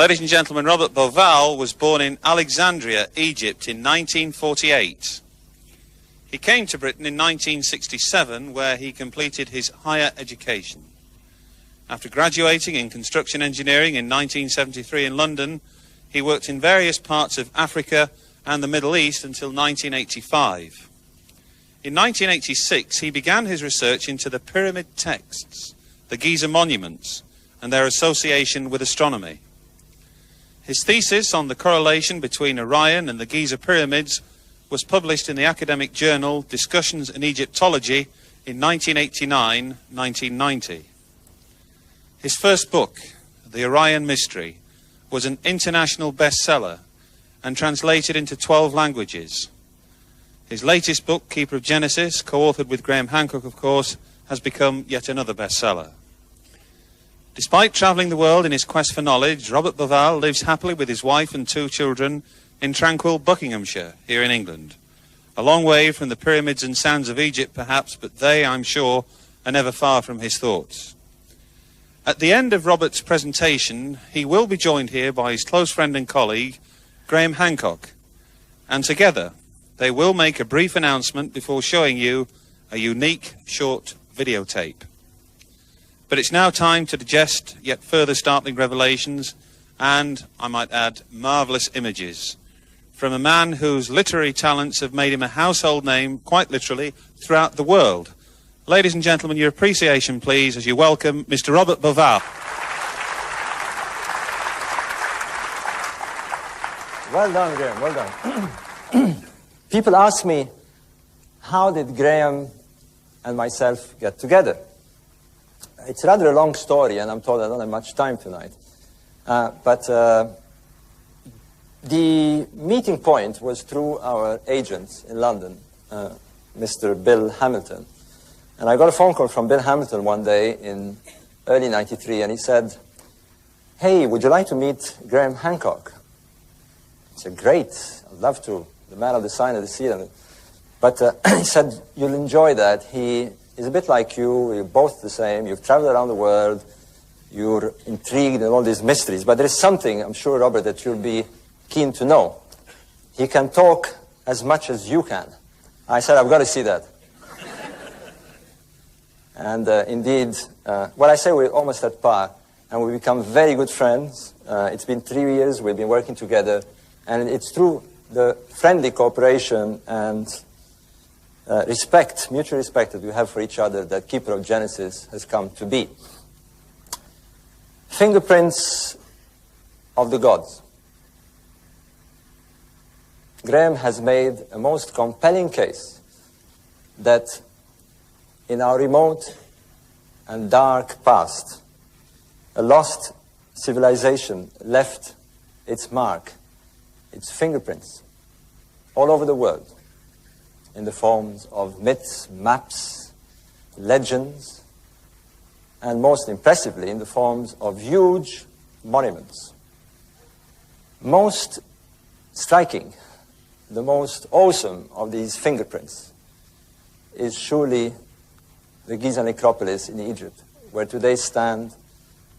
Ladies and gentlemen, Robert Bauval was born in Alexandria, Egypt in 1948. He came to Britain in 1967, where he completed his higher education. After graduating in construction engineering in 1973 in London, he worked in various parts of Africa and the Middle East until 1985. In 1986, he began his research into the pyramid texts, the Giza monuments, and their association with astronomy. His thesis on the correlation between Orion and the Giza pyramids was published in the academic journal Discussions in Egyptology in 1989-1990. His first book, The Orion Mystery, was an international bestseller and translated into 12 languages. His latest book, Keeper of Genesis, co-authored with Graham Hancock, of course, has become yet another bestseller. Despite travelling the world in his quest for knowledge, Robert Bauval lives happily with his wife and 2 children in tranquil Buckinghamshire, here in England. A long way from the pyramids and sands of Egypt, perhaps, but they, I'm sure, are never far from his thoughts. At the end of Robert's presentation, he will be joined here by his close friend and colleague, Graham Hancock, and together they will make a brief announcement before showing you a unique short videotape. But it's now time to digest yet further startling revelations and, I might add, marvellous images from a man whose literary talents have made him a household name, quite literally, throughout the world. Ladies and gentlemen, your appreciation, please, as you welcome Mr. Robert Bauval. Well done, Graham, well done. People ask me, how did Graham and myself get together? It's rather a long story, and I'm told I don't have much time tonight. But the meeting point was through our agent in London, Mr. Bill Hamilton. And I got a phone call from Bill Hamilton one day in early '93, and he said, "Hey, would you like to meet Graham Hancock?" I said, "Great, I'd love to, the man of the sign of the seal." But he said, "You'll enjoy that. He is a bit like you, you're both the same, you've traveled around the world, you're intrigued in all these mysteries, but there is something, I'm sure, Robert, that you'll be keen to know. He can talk as much as you can." I said, "I've got to see that." And indeed, what I say, we're almost at par, and we become very good friends. It's been 3 years, we've been working together, and it's through the friendly cooperation and respect, mutual respect that we have for each other that Keeper of Genesis has come to be. Fingerprints of the gods. Graham has made a most compelling case that in our remote and dark past, a lost civilization left its mark, its fingerprints, all over the world, in the forms of myths, maps, legends, and most impressively in the forms of huge monuments. Most striking, the most awesome of these fingerprints is surely the Giza necropolis in Egypt, where today stand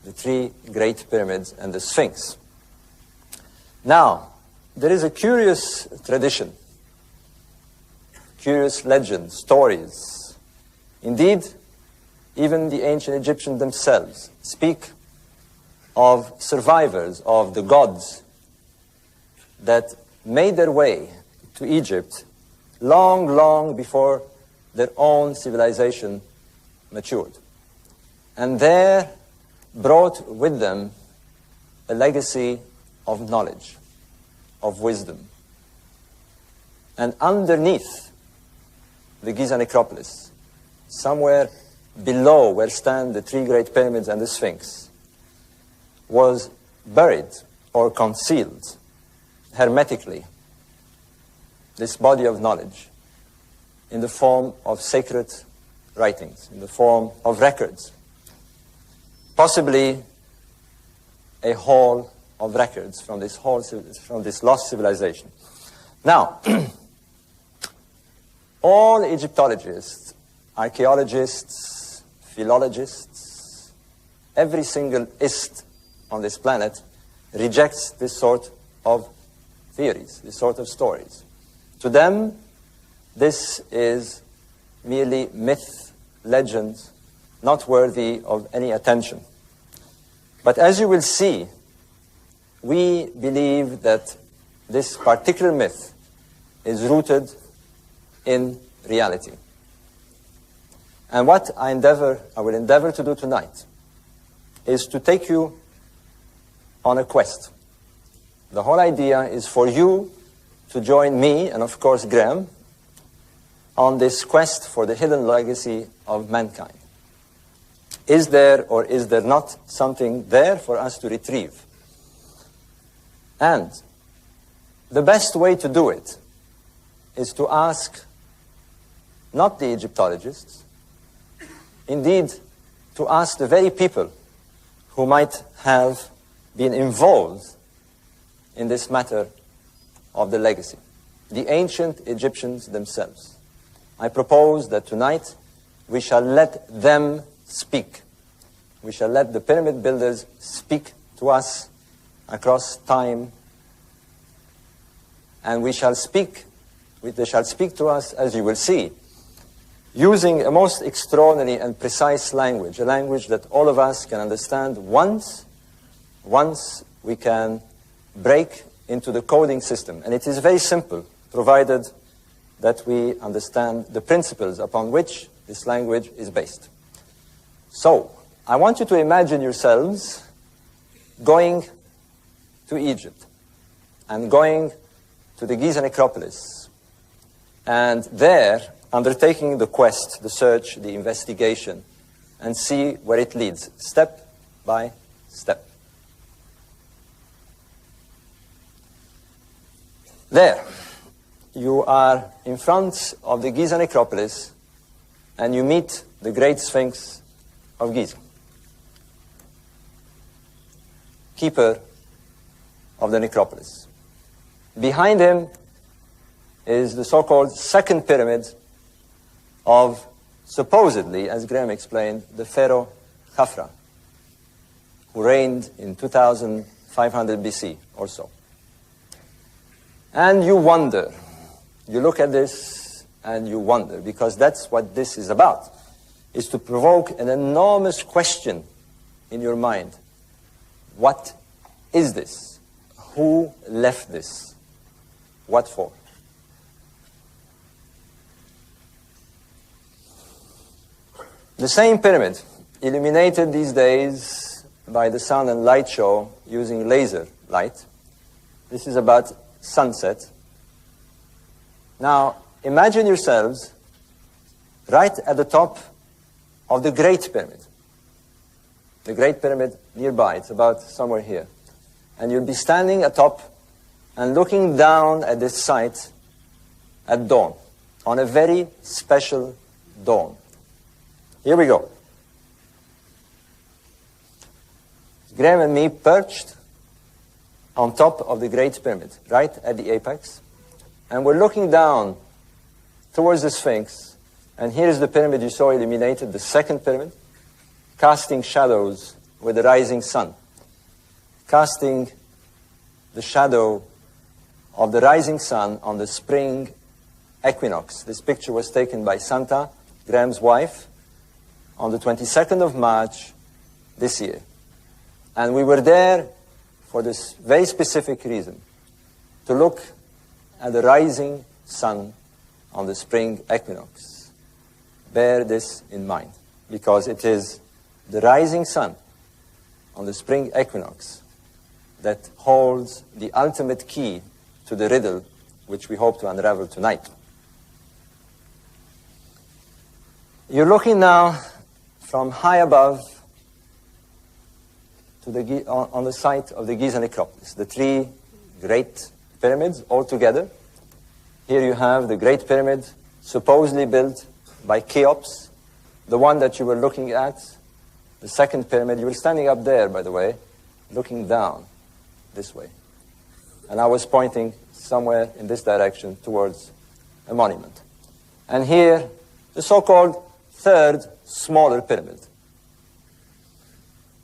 the 3 great pyramids and the Sphinx. Now, there is a curious tradition, curious legends, stories. Indeed, even the ancient Egyptians themselves speak of survivors of the gods that made their way to Egypt long, long before their own civilization matured. And there brought with them a legacy of knowledge, of wisdom. And underneath the Giza necropolis, somewhere below where stand the 3 great pyramids and the Sphinx, was buried or concealed hermetically this body of knowledge in the form of sacred writings, in the form of records, possibly a hall of records from this lost civilization. Now, all Egyptologists, archaeologists, philologists, every single ist on this planet rejects this sort of theories, this sort of stories. To them, this is merely myth, legend, not worthy of any attention. But as you will see, we believe that this particular myth is rooted in reality. And what I will endeavor to do tonight is to take you on a quest. The whole idea is for you to join me, and of course Graham, on this quest for the hidden legacy of mankind. Is there or is there not something there for us to retrieve? And the best way to do it is to ask not the Egyptologists, indeed to ask the very people who might have been involved in this matter of the legacy, the ancient Egyptians themselves. I propose that tonight we shall let them speak. We shall let the pyramid builders speak to us across time, and they shall speak to us, as you will see, using a most extraordinary and precise language, a language that all of us can understand once we can break into the coding system. And it is very simple, provided that we understand the principles upon which this language is based. So, I want you to imagine yourselves going to Egypt and going to the Giza necropolis, and there undertaking the quest, the search, the investigation, and see where it leads, step by step. There, you are in front of the Giza necropolis, and you meet the Great Sphinx of Giza, keeper of the necropolis. Behind him is the so-called second pyramid of, supposedly, as Graham explained, the pharaoh Khafra, who reigned in 2500 BC or so. And you wonder, you look at this and you wonder, because that's what this is about, is to provoke an enormous question in your mind. What is this? Who left this? What for? The same pyramid, illuminated these days by the sun and light show using laser light. This is about sunset. Now, imagine yourselves right at the top of the Great Pyramid. The Great Pyramid nearby, it's about somewhere here. And you'll be standing atop and looking down at this site at dawn, on a very special dawn. Here we go. Graham and me perched on top of the Great Pyramid, right at the apex. And we're looking down towards the Sphinx. And here's the pyramid you saw illuminated, the second pyramid, casting shadows with the rising sun, casting the shadow of the rising sun on the spring equinox. This picture was taken by Santa, Graham's wife, on the 22nd of March this year. And we were there for this very specific reason, to look at the rising sun on the spring equinox. Bear this in mind, because it is the rising sun on the spring equinox that holds the ultimate key to the riddle which we hope to unravel tonight. You're looking now from high above to on the site of the Giza necropolis, the three great pyramids all together. Here you have the Great Pyramid, supposedly built by Cheops, the one that you were looking at, the second pyramid. You were standing up there, by the way, looking down this way. And I was pointing somewhere in this direction towards a monument. And here, the so-called third, smaller pyramid.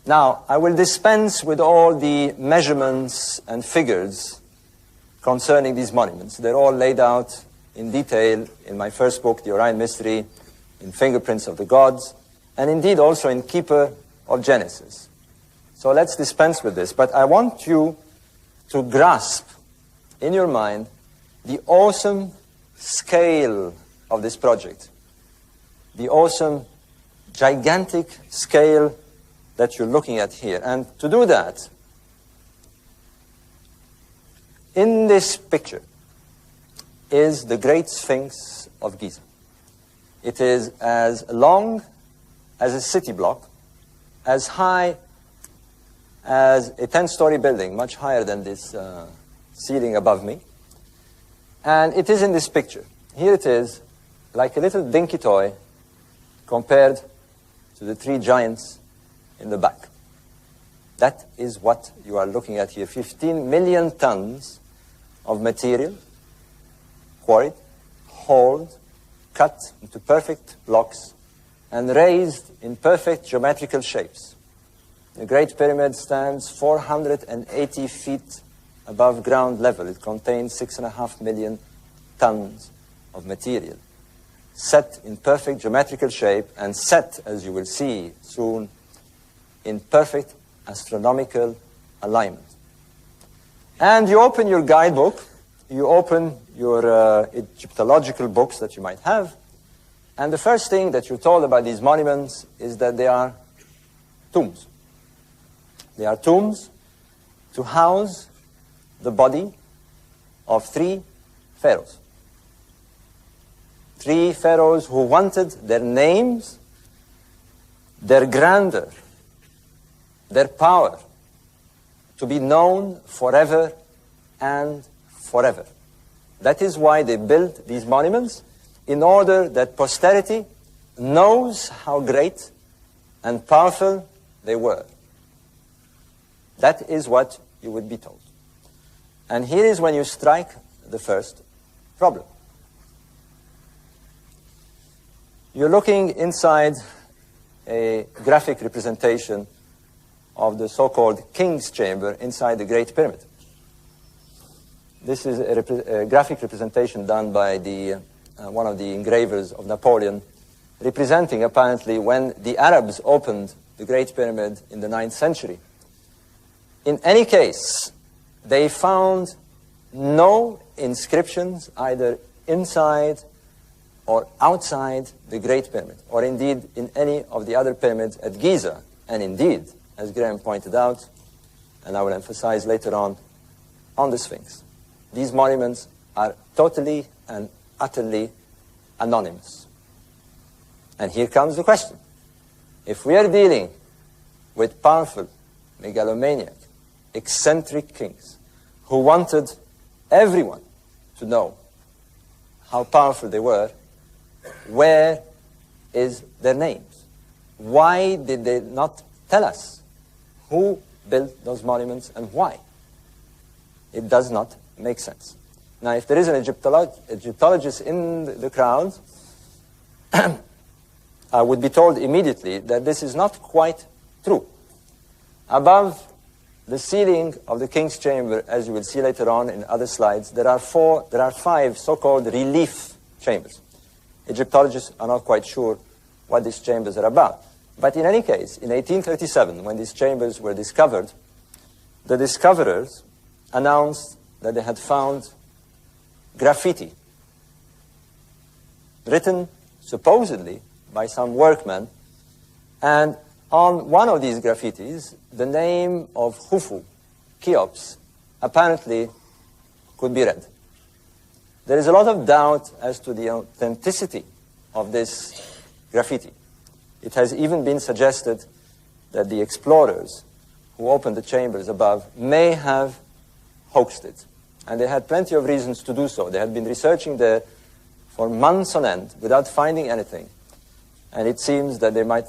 Now, I will dispense with all the measurements and figures concerning these monuments. They're all laid out in detail in my first book, The Orion Mystery, in Fingerprints of the Gods, and indeed also in Keeper of Genesis. So let's dispense with this. But I want you to grasp in your mind the awesome scale of this project, the awesome, gigantic scale that you're looking at here. And to do that, in this picture is the Great Sphinx of Giza. It is as long as a city block, as high as a 10-story building, much higher than this ceiling above me. And it is in this picture. Here it is, like a little dinky toy compared to the three giants in the back. That is what you are looking at here. 15 million tons of material, quarried, hauled, cut into perfect blocks, and raised in perfect geometrical shapes. The Great Pyramid stands 480 feet above ground level. It contains 6.5 million tons of material, set in perfect geometrical shape and set, as you will see soon, in perfect astronomical alignment. And you open your guidebook, you open your Egyptological books that you might have, and the first thing that you're told about these monuments is that they are tombs. They are tombs to house the body of 3 pharaohs. 3 pharaohs who wanted their names, their grandeur, their power to be known forever and forever. That is why they built these monuments, in order that posterity knows how great and powerful they were. That is what you would be told. And here is when you strike the first problem. You're looking inside a graphic representation of the so-called King's Chamber inside the Great Pyramid. This is a graphic representation done by one of the engravers of Napoleon, representing apparently when the Arabs opened the Great Pyramid in the 9th century. In any case, they found no inscriptions either inside or outside the Great Pyramid, or indeed in any of the other pyramids at Giza. And indeed, as Graham pointed out, and I will emphasize later on the Sphinx, these monuments are totally and utterly anonymous. And here comes the question. If we are dealing with powerful, megalomaniac, eccentric kings who wanted everyone to know how powerful they were, where is their names? Why did they not tell us who built those monuments and why? It does not make sense. Now, if there is an Egyptologist in the crowd, I would be told immediately that this is not quite true. Above the ceiling of the King's Chamber, as you will see later on in other slides, there are 5 so-called relief chambers. Egyptologists are not quite sure what these chambers are about. But in any case, in 1837, when these chambers were discovered, the discoverers announced that they had found graffiti written supposedly by some workmen, and on one of these graffitis, the name of Khufu, Cheops, apparently could be read. There is a lot of doubt as to the authenticity of this graffiti. It has even been suggested that the explorers who opened the chambers above may have hoaxed it. And they had plenty of reasons to do so. They had been researching there for months on end without finding anything. And it seems that they might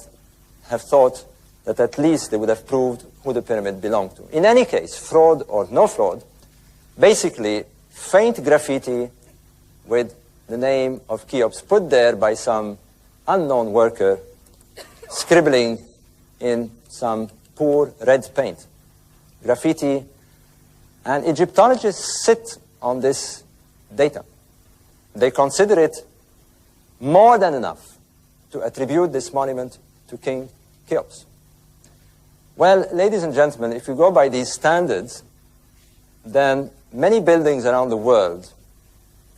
have thought that at least they would have proved who the pyramid belonged to. In any case, fraud or no fraud, basically faint graffiti with the name of Cheops put there by some unknown worker scribbling in some poor red paint, graffiti, and Egyptologists sit on this data. They consider it more than enough to attribute this monument to King Cheops. Well, ladies and gentlemen, if you go by these standards, then many buildings around the world,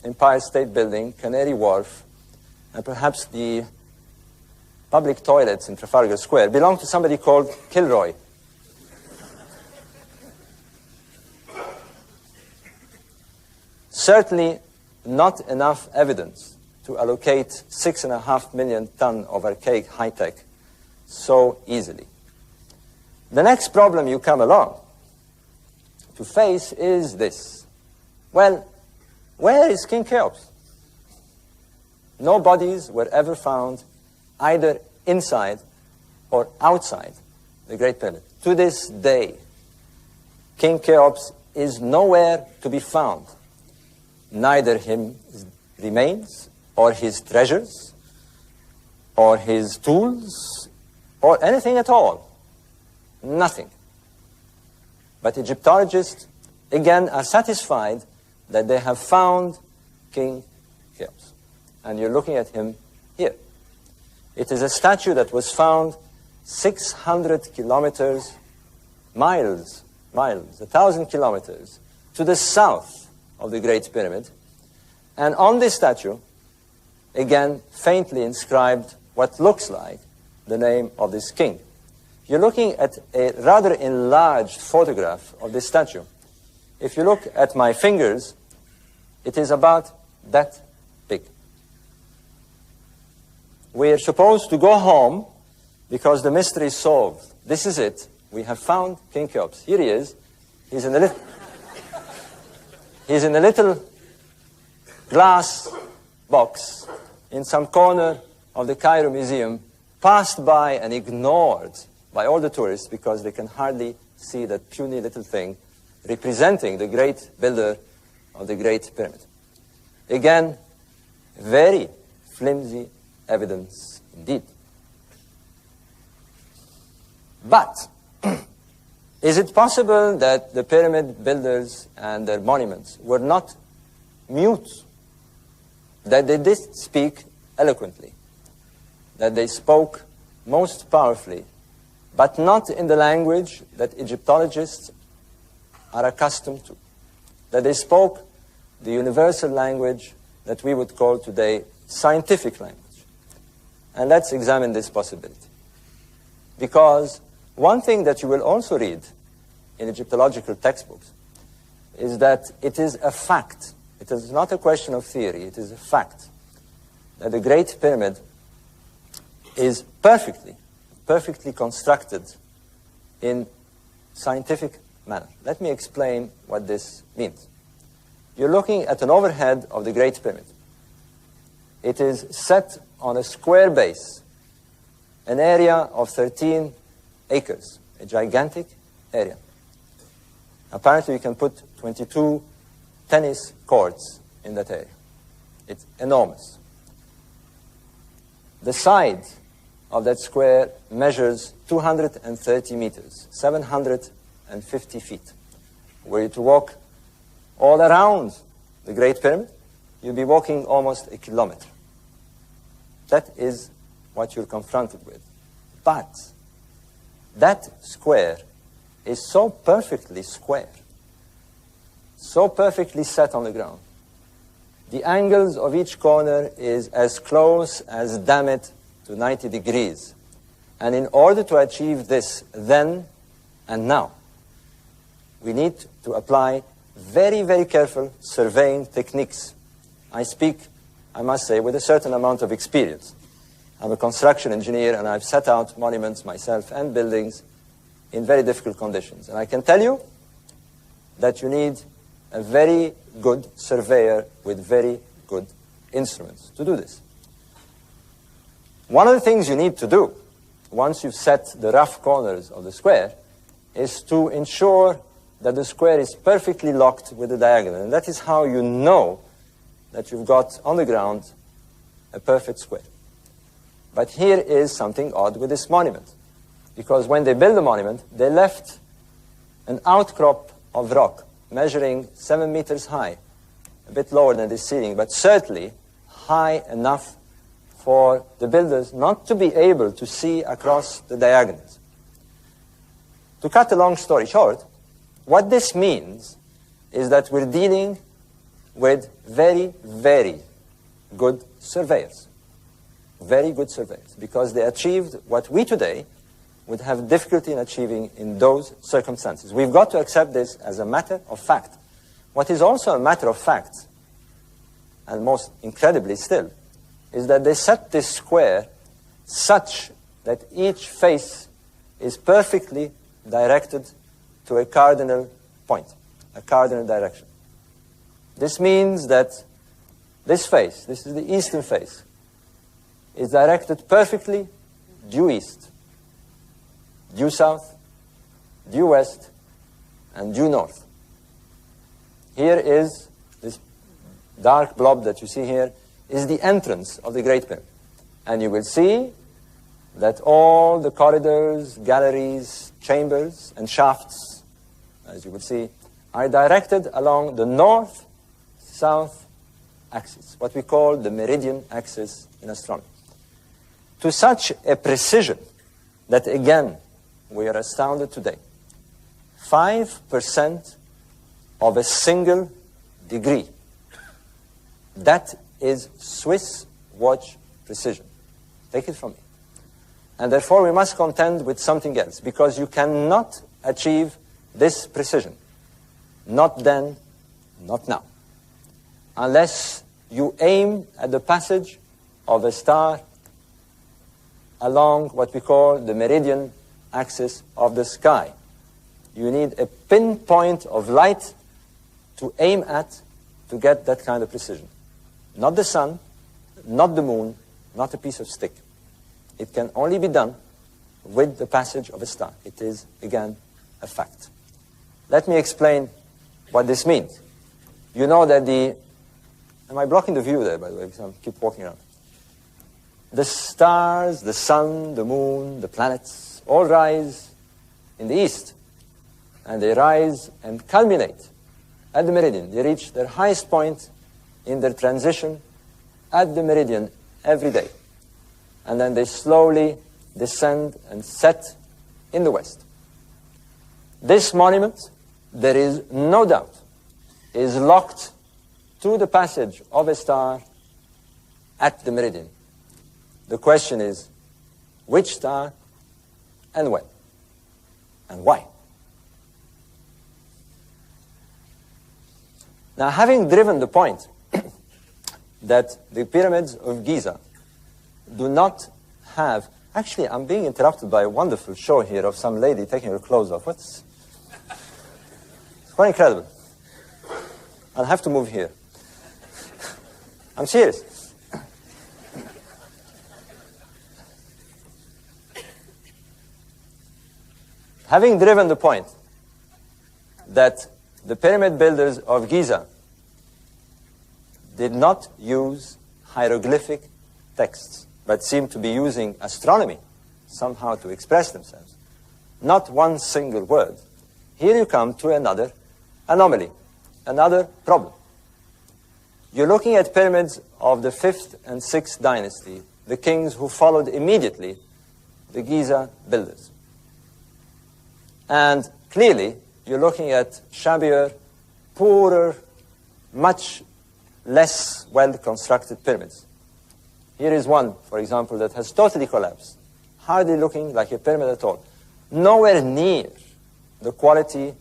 Empire State Building, Canary Wharf, and perhaps the public toilets in Trafalgar Square, belong to somebody called Kilroy. Certainly not enough evidence to allocate 6.5 million tons of archaic high-tech so easily. The next problem you come along to face is this. Well, where is King Cheops? No bodies were ever found either inside or outside the Great Pyramid. To this day, King Cheops is nowhere to be found. Neither his remains, or his treasures, or his tools, or anything at all. Nothing. But Egyptologists, again, are satisfied that they have found King Cheops. And you're looking at him here. It is a statue that was found 600 miles, 1,000 kilometers to the south of the Great Pyramid. And on this statue, again, faintly inscribed what looks like the name of this king. You're looking at a rather enlarged photograph of this statue. If you look at my fingers, it is about that big. We're supposed to go home because the mystery is solved. This is it. We have found King Cheops. Here he is. He's in a little glass box in some corner of the Cairo Museum, passed by and ignored by all the tourists because they can hardly see that puny little thing representing the great builder of the Great Pyramid. Again, very flimsy evidence indeed. But is it possible that the pyramid builders and their monuments were not mute? That they did speak eloquently? That they spoke most powerfully, but not in the language that Egyptologists are accustomed to? That they spoke the universal language that we would call today scientific language? And let's examine this possibility. Because one thing that you will also read in Egyptological textbooks is that it is a fact. It is not a question of theory. It is a fact that the Great Pyramid is perfectly constructed in scientific manner. Let me explain what this means. You're looking at an overhead of the Great Pyramid. It is set on a square base, an area of 13 acres, a gigantic area. Apparently you can put 22 tennis courts in that area. It's enormous. The side of that square measures 230 meters, 750 feet. Were you to walk all around the Great Pyramid, you'll be walking almost a kilometer. That is what you're confronted with. But that square is so perfectly square, so perfectly set on the ground. The angles of each corner is as close as, damn it, to 90 degrees. And in order to achieve this then and now, we need to apply very, very careful surveying techniques. I speak, I must say, with a certain amount of experience. I'm a construction engineer, and I've set out monuments myself and buildings in very difficult conditions. And I can tell you that you need a very good surveyor with very good instruments to do this. One of the things you need to do, once you've set the rough corners of the square, is to ensure that the square is perfectly locked with the diagonal. And that is how you know that you've got on the ground a perfect square. But here is something odd with this monument. because when they built the monument, they left an outcrop of rock measuring 7 meters high, a bit lower than the ceiling, but certainly high enough for the builders not to be able to see across the diagonals. To cut a long story short, what this means is that we're dealing with very, very good surveyors. Very good surveyors, because they achieved what we today would have difficulty in achieving in those circumstances. We've got to accept this as a matter of fact. What is also a matter of fact, and most incredibly still, is that they set this square such that each face is perfectly directed to a cardinal point, a cardinal direction. This means that this face, this is the eastern face, is directed perfectly due east, due south, due west, and due north. Here is this dark blob that you see here is the entrance of the Great Pyramid. And you will see that all the corridors, galleries, chambers, and shafts, as you will see, are directed along the north-south axis, what we call the meridian axis in astronomy. To such a precision that, again, we are astounded today. 5% of a single degree. That is Swiss watch precision. Take it from me. And therefore we must contend with something else, because you cannot achieve this precision. Not then, not now. Unless you aim at the passage of a star along what we call the meridian axis of the sky. You need a pinpoint of light to aim at to get that kind of precision. Not the sun, not the moon, not a piece of stick. It can only be done with the passage of a star. It is, again, a fact. Let me explain what this means. You know that the... Am I blocking the view there, by the way, because I keep walking around? The stars, the sun, the moon, the planets, all rise in the east. And they rise and culminate at the meridian. They reach their highest point in their transition at the meridian every day. And then they slowly descend and set in the west. This monument, there is no doubt, is locked to the passage of a star at the meridian. The question is, which star and when? And why? Now, having driven the point that the pyramids of Giza do not have... Actually, I'm being interrupted by a wonderful show here of some lady taking her clothes off. It's quite incredible. I'll have to move here. I'm serious. Having driven the point that the pyramid builders of Giza did not use hieroglyphic texts, but seemed to be using astronomy somehow to express themselves, not one single word, here you come to another anomaly, another problem. You're looking at pyramids of the 5th and 6th dynasty, the kings who followed immediately the Giza builders. And clearly, you're looking at shabbier, poorer, much less well-constructed pyramids. Here is one, for example, that has totally collapsed, hardly looking like a pyramid at all. Nowhere near the quality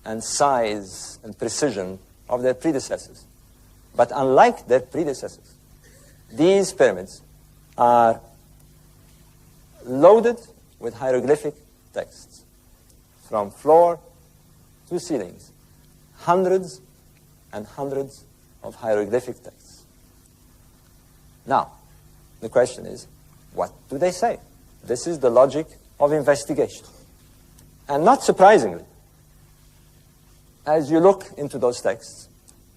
and size and precision of their predecessors. But unlike their predecessors, these pyramids are loaded with hieroglyphic texts, from floor to ceilings, hundreds and hundreds of hieroglyphic texts. Now, the question is, what do they say? This is the logic of investigation. And not surprisingly, as you look into those texts,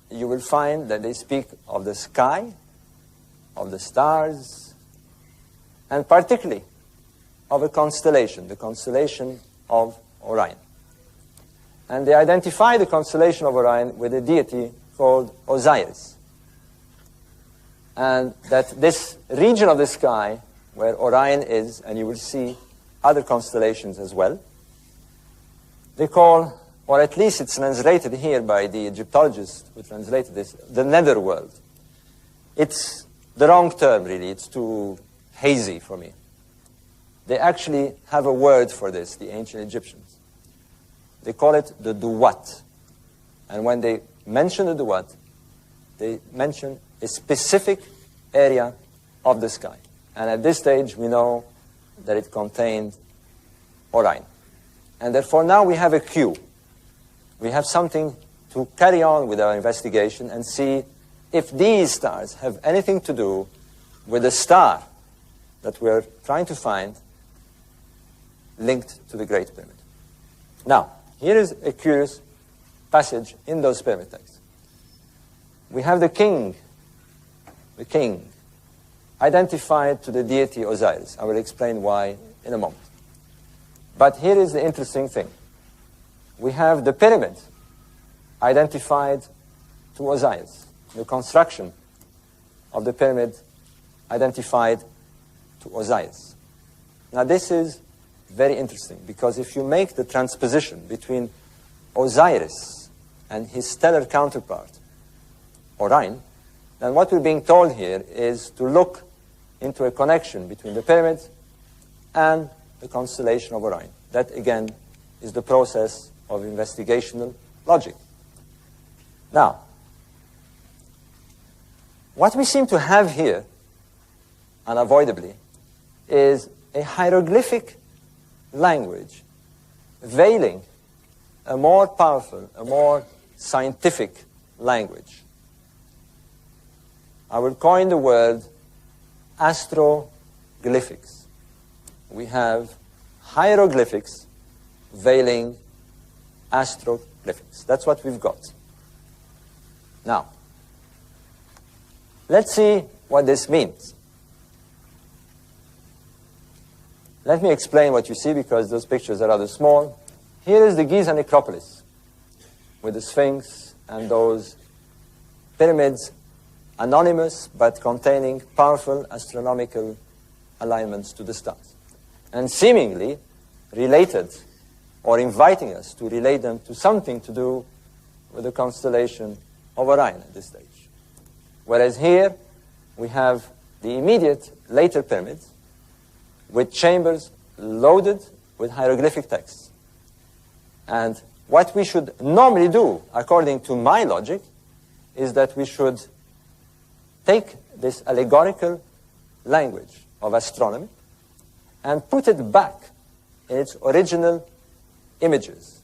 you will find that they speak of the sky, of the stars, and particularly of a constellation, the constellation of Orion. And they identify the constellation of Orion with a deity called Osiris. And that this region of the sky where Orion is, and you will see other constellations as well, they call, or at least it's translated here by the Egyptologists who translated this, the netherworld. It's the wrong term, really. It's too hazy for me. They actually have a word for this, the ancient Egyptians. They call it the Duat. And when they mention the Duat, they mention a specific area of the sky. And at this stage, we know that it contained Orion. And therefore, now we have a cue. We have something to carry on with our investigation and see if these stars have anything to do with the star that we're trying to find linked to the Great Pyramid. Now, here is a curious passage in those pyramid texts. We have the king, identified to the deity Osiris. I will explain why in a moment. But here is the interesting thing. We have the pyramid identified to Osiris. The construction of the pyramid identified to Osiris. Now this is very interesting, because if you make the transposition between Osiris and his stellar counterpart, Orion, then what we're being told here is to look into a connection between the pyramid and the constellation of Orion. That, again, is the process of investigational logic. Now, what we seem to have here, unavoidably, is a hieroglyphic language veiling a more powerful, a more scientific language. I will coin the word astroglyphics. We have hieroglyphics veiling astroglyphics. That's what we've got. Now, let's see what this means. Let me explain what you see, because those pictures are rather small. Here is the Giza necropolis with the Sphinx and those pyramids, anonymous but containing powerful astronomical alignments to the stars, and seemingly related, or inviting us to relate them to something to do with the constellation of Orion at this stage. Whereas here we have the immediate later pyramids with chambers loaded with hieroglyphic texts. And what we should normally do, according to my logic, is that we should take this allegorical language of astronomy and put it back in its original images,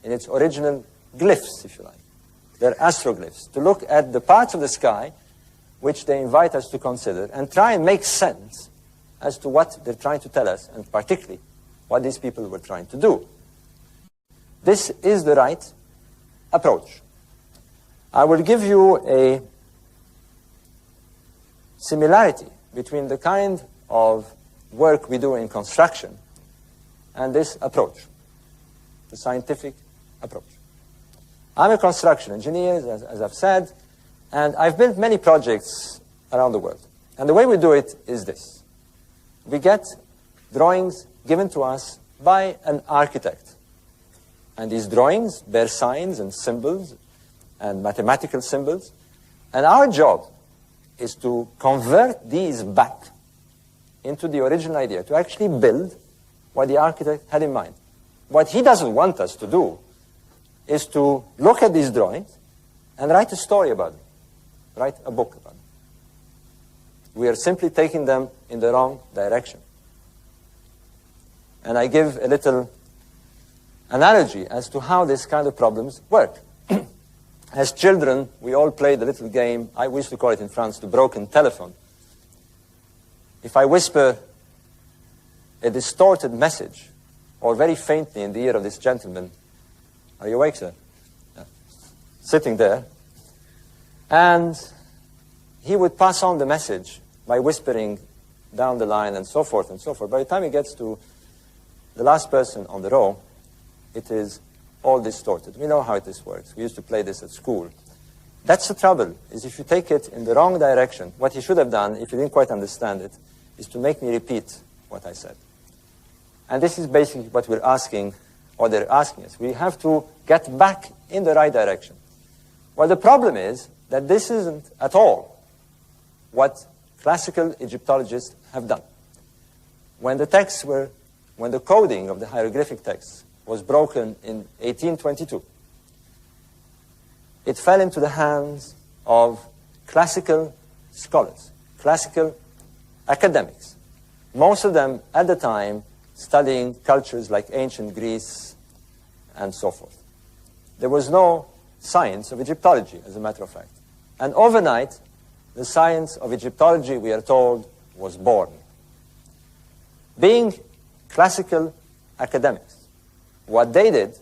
in its original glyphs, if you like. They're astroglyphs, to look at the parts of the sky which they invite us to consider and try and make sense as to what they're trying to tell us, and particularly what these people were trying to do. This is the right approach. I will give you a similarity between the kind of work we do in construction and this approach, the scientific approach. I'm a construction engineer, as I've said, and I've built many projects around the world. And the way we do it is this. We get drawings given to us by an architect. And these drawings bear signs and symbols and mathematical symbols. And our job is to convert these back into the original idea, to actually build what the architect had in mind. What he doesn't want us to do is to look at these drawings and write a story about them, write a book about them. We are simply taking them in the wrong direction. And I give a little analogy as to how this kind of problems work. As children, we all played a little game, we used to call it in France the broken telephone. If I whisper a distorted message, or very faintly in the ear of this gentleman, are you awake, sir? Yeah. Sitting there, and he would pass on the message by whispering down the line, and so forth and so forth. By the time it gets to the last person on the row, it is all distorted. We know how this works. We used to play this at school. That's the trouble, is if you take it in the wrong direction, what you should have done, if you didn't quite understand it, is to make me repeat what I said. And this is basically what we're asking, or they're asking us. We have to get back in the right direction. Well, the problem is that this isn't at all what classical Egyptologists have done. When the coding of the hieroglyphic texts was broken in 1822, it fell into the hands of classical scholars, classical academics, most of them at the time studying cultures like ancient Greece and so forth. There was no science of Egyptology, as a matter of fact. And overnight, the science of Egyptology, we are told, was born. Being classical academics, what they did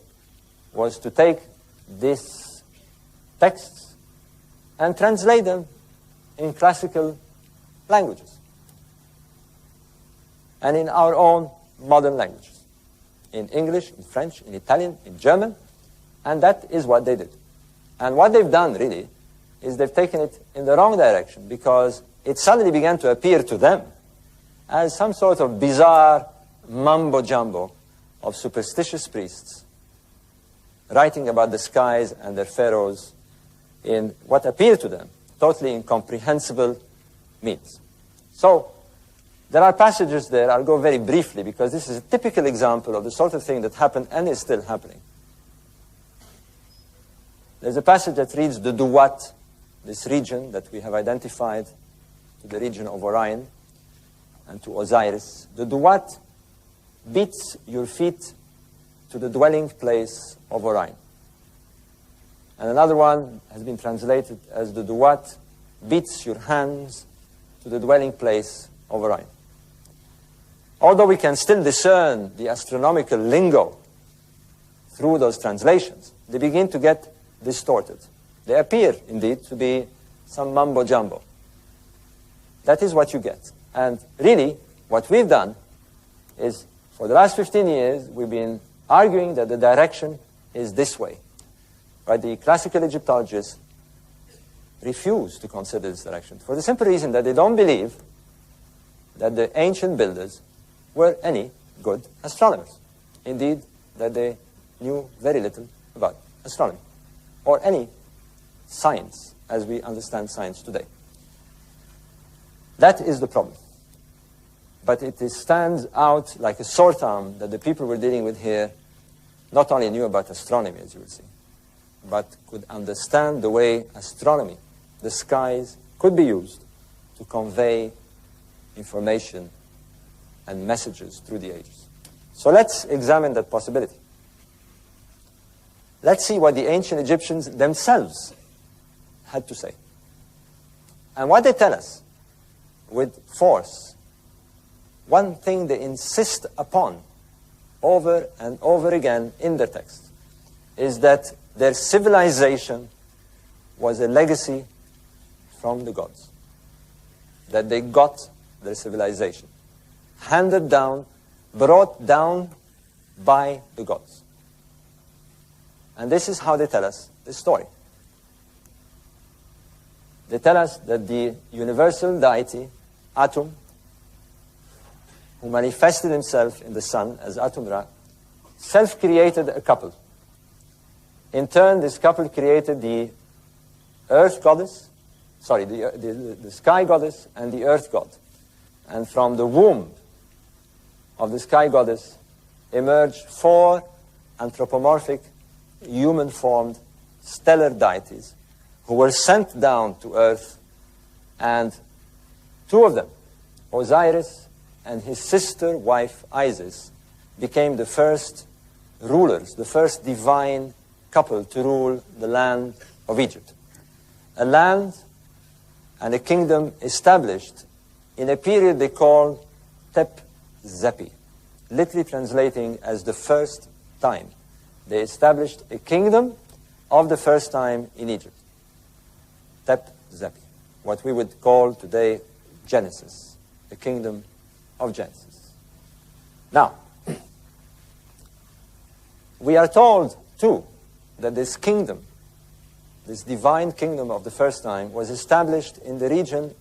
was to take these texts and translate them in classical languages and in our own modern languages, in English, in French, in Italian, in German, and that is what they did. And what they've done, really, is they've taken it in the wrong direction, because it suddenly began to appear to them as some sort of bizarre mumbo-jumbo of superstitious priests writing about the skies and their pharaohs in what appeared to them totally incomprehensible means. So there are passages there. I'll go very briefly, because this is a typical example of the sort of thing that happened and is still happening. There's a passage that reads the Duat, this region that we have identified to the region of Orion and to Osiris. The Duat beats your feet to the dwelling place of Orion. And another one has been translated as the Duat beats your hands to the dwelling place of Orion. Although we can still discern the astronomical lingo through those translations, they begin to get distorted. They appear, indeed, to be some mumbo-jumbo. That is what you get. And really, what we've done is, for the last 15 years, we've been arguing that the direction is this way. Right? The classical Egyptologists refuse to consider this direction, for the simple reason that they don't believe that the ancient builders were any good astronomers. Indeed, that they knew very little about astronomy, or any science as we understand science today. That is the problem. But it stands out like a sore thumb that the people we're dealing with here not only knew about astronomy, as you will see, but could understand the way astronomy, the skies, could be used to convey information and messages through the ages. So let's examine that possibility. Let's see what the ancient Egyptians themselves had to say. And what they tell us with force, one thing they insist upon over and over again in their text, is that their civilization was a legacy from the gods. That they got their civilization handed down, brought down by the gods. And this is how they tell us the story. They tell us that the universal deity, Atum, who manifested himself in the sun as Atum-Ra, self-created a couple. In turn, this couple created the earth goddess, the sky goddess and the earth god. And from the womb of the sky goddess emerged 4 anthropomorphic, human-formed, stellar deities who were sent down to earth, and 2 of them, Osiris and his sister wife Isis, became the first rulers, the first divine couple to rule the land of Egypt. A land and a kingdom established in a period they call Tep Zepi, literally translating as the first time. They established a kingdom of the first time in Egypt. Tep Zepi, what we would call today Genesis, the kingdom of Genesis. Now, we are told, too, that this kingdom, this divine kingdom of the first time, was established in the region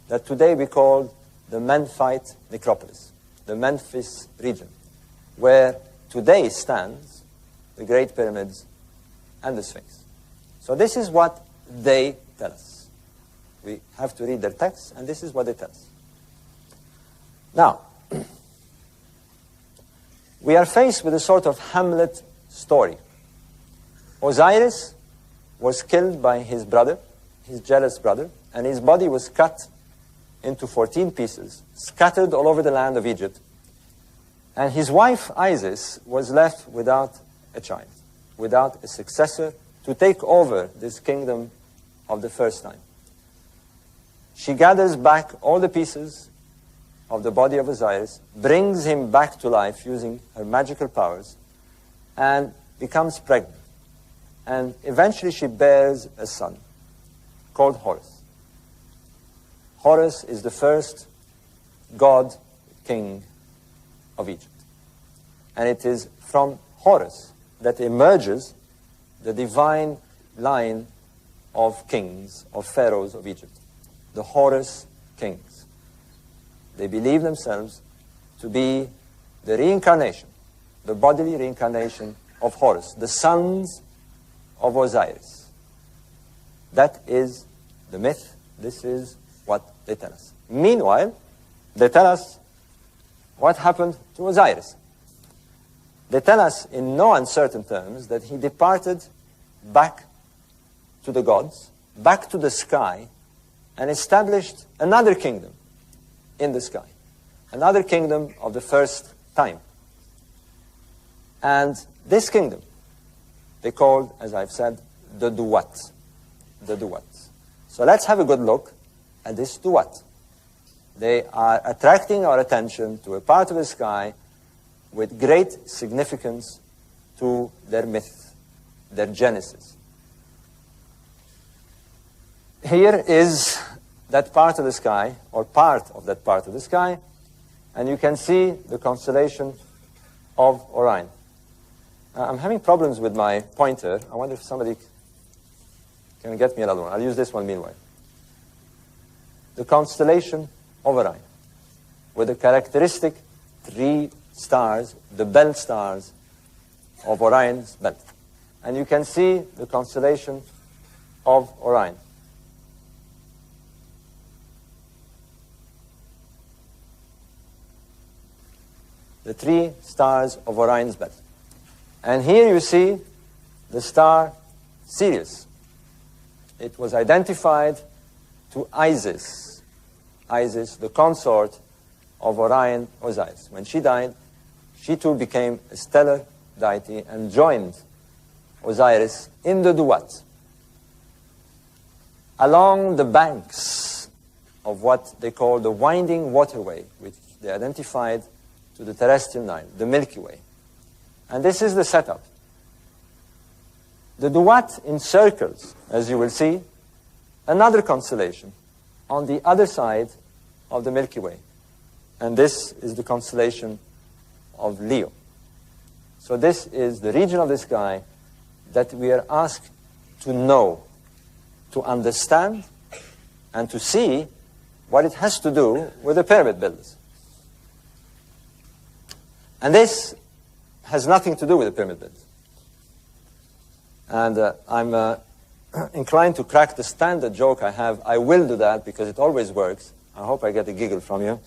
that today we call the Memphite necropolis, the Memphis region, where today stands the Great Pyramids and the Sphinx. So this is what they tell us. We have to read their texts, and this is what they tell us. Now, we are faced with a sort of Hamlet story. Osiris was killed by his brother, his jealous brother, and his body was cut into 14 pieces, scattered all over the land of Egypt. And his wife, Isis, was left without a child, without a successor to take over this kingdom of the first time. She gathers back all the pieces of the body of Osiris, brings him back to life using her magical powers, and becomes pregnant. And eventually she bears a son called Horus. Horus is the first god king of Egypt. And it is from Horus that emerges the divine line of kings, of pharaohs of Egypt, the Horus kings. They believe themselves to be the reincarnation, the bodily reincarnation of Horus, the sons of Osiris. That is the myth. This is what they tell us. Meanwhile, they tell us what happened to Osiris. They tell us in no uncertain terms that he departed back to the gods, back to the sky, and established another kingdom in the sky, another kingdom of the first time. And this kingdom, they called, as I've said, the Duat. The Duat. So let's have a good look at this Duat. They are attracting our attention to a part of the sky with great significance to their myth, their genesis. Here is that part of the sky, or part of that part of the sky, and you can see the constellation of Orion. I'm having problems with my pointer. I wonder if somebody can get me another one. I'll use this one meanwhile. The constellation of Orion, with the characteristic 3 stars, the belt stars of Orion's belt. And you can see the constellation of Orion. The 3 stars of Orion's belt. And here you see the star Sirius. It was identified to Isis. Isis, the consort of Orion Osiris. When she died, she too became a stellar deity and joined Osiris in the Duat. Along the banks of what they call the winding waterway, which they identified to the terrestrial Nile, the Milky Way. And this is the setup. The Duat encircles, as you will see, another constellation on the other side of the Milky Way. And this is the constellation of Leo. So this is the region of the sky that we are asked to know, to understand, and to see what it has to do with the pyramid builders. And this has nothing to do with the pyramid builders. And I'm inclined to crack the standard joke I have. I will do that because it always works. I hope I get a giggle from you.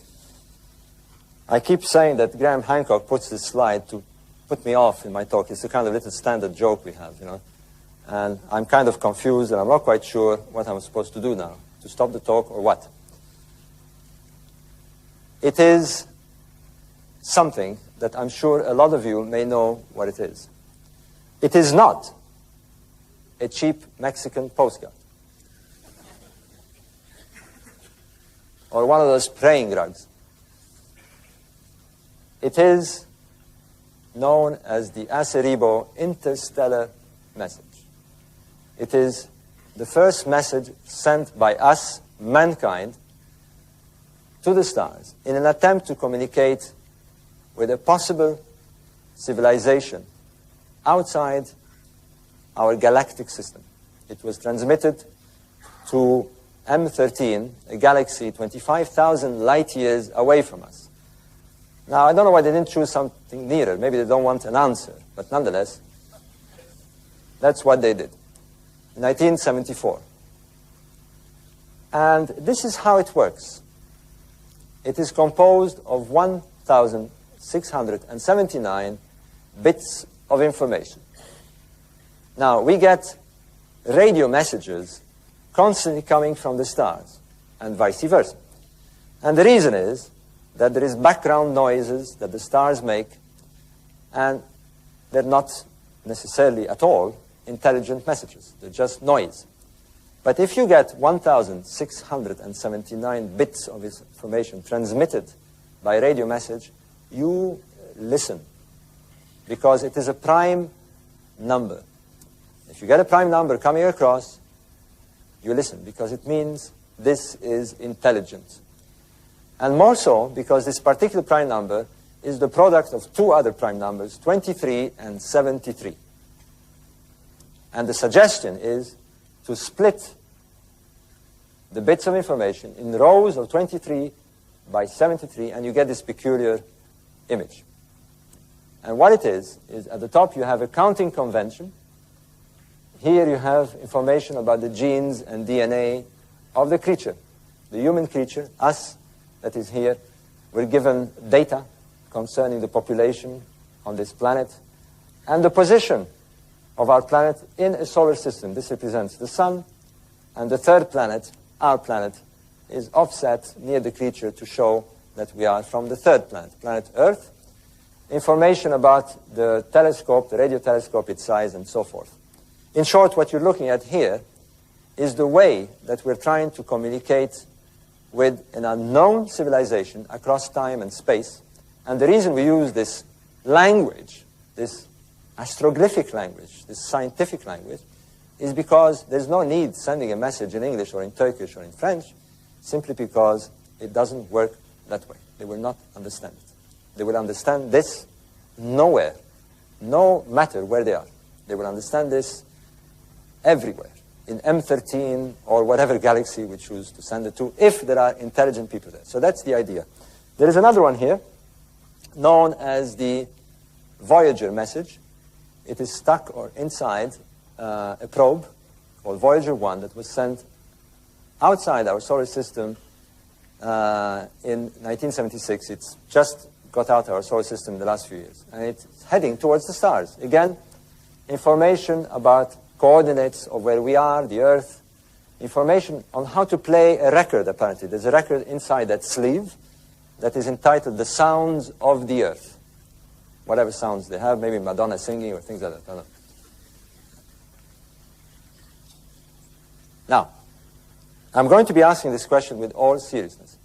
I keep saying that Graham Hancock puts this slide to put me off in my talk. It's a kind of little standard joke we have, you know. And I'm kind of confused and I'm not quite sure what I'm supposed to do now, to stop the talk or what. It is something that I'm sure a lot of you may know what it is. It is not a cheap Mexican postcard or one of those praying rugs. It is known as the Acerebo interstellar message. It is the first message sent by us, mankind, to the stars in an attempt to communicate with a possible civilization outside our galactic system. It was transmitted to M13, a galaxy 25,000 light years away from us. Now, I don't know why they didn't choose something nearer. Maybe they don't want an answer. But nonetheless, that's what they did in 1974. And this is how it works. It is composed of 1,679 bits of information. Now, we get radio messages constantly coming from the stars, and vice versa. And the reason is that there is background noises that the stars make, and they're not necessarily at all intelligent messages. They're just noise. But if you get 1,679 bits of information transmitted by radio message, you listen, because it is a prime number. If you get a prime number coming across, you listen, because it means this is intelligent. And more so, because this particular prime number is the product of two other prime numbers, 23 and 73. And the suggestion is to split the bits of information in rows of 23 by 73, and you get this peculiar image. And what it is at the top you have a counting convention. Here you have information about the genes and DNA of the creature, the human creature, us, that is here. We're given data concerning the population on this planet and the position of our planet in a solar system. This represents the sun, and the third planet, our planet, is offset near the creature to show that we are from the third planet, planet Earth. Information about the telescope, the radio telescope, its size, and so forth. In short, what you're looking at here is the way that we're trying to communicate with an unknown civilization across time and space. And the reason we use this language, this astroglyphic language, this scientific language, is because there's no need sending a message in English or in Turkish or in French, simply because it doesn't work that way. They will not understand it. They will understand this nowhere, no matter where they are. They will understand this everywhere, in M13 or whatever galaxy we choose to send it to, if there are intelligent people there. So that's the idea. There is another one here, known as the Voyager message. It is stuck or inside a probe called Voyager 1 that was sent outside our solar system in 1976. It's just got out of our solar system in the last few years. And it's heading towards the stars. Again, information about coordinates of where we are, the Earth, information on how to play a record, apparently. There's a record inside that sleeve that is entitled The Sounds of the Earth. Whatever sounds they have, maybe Madonna singing or things like that. I don't know. Now, I'm going to be asking this question with all seriousness.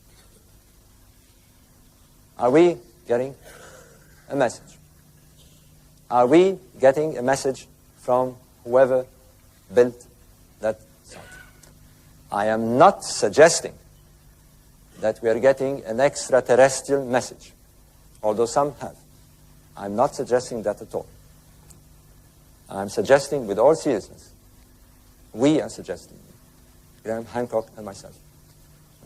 Are we getting a message? Are we getting a message from whoever built that site? I am not suggesting that we are getting an extraterrestrial message, although some have. I'm not suggesting that at all. I'm suggesting with all seriousness, we are suggesting, Graham Hancock and myself,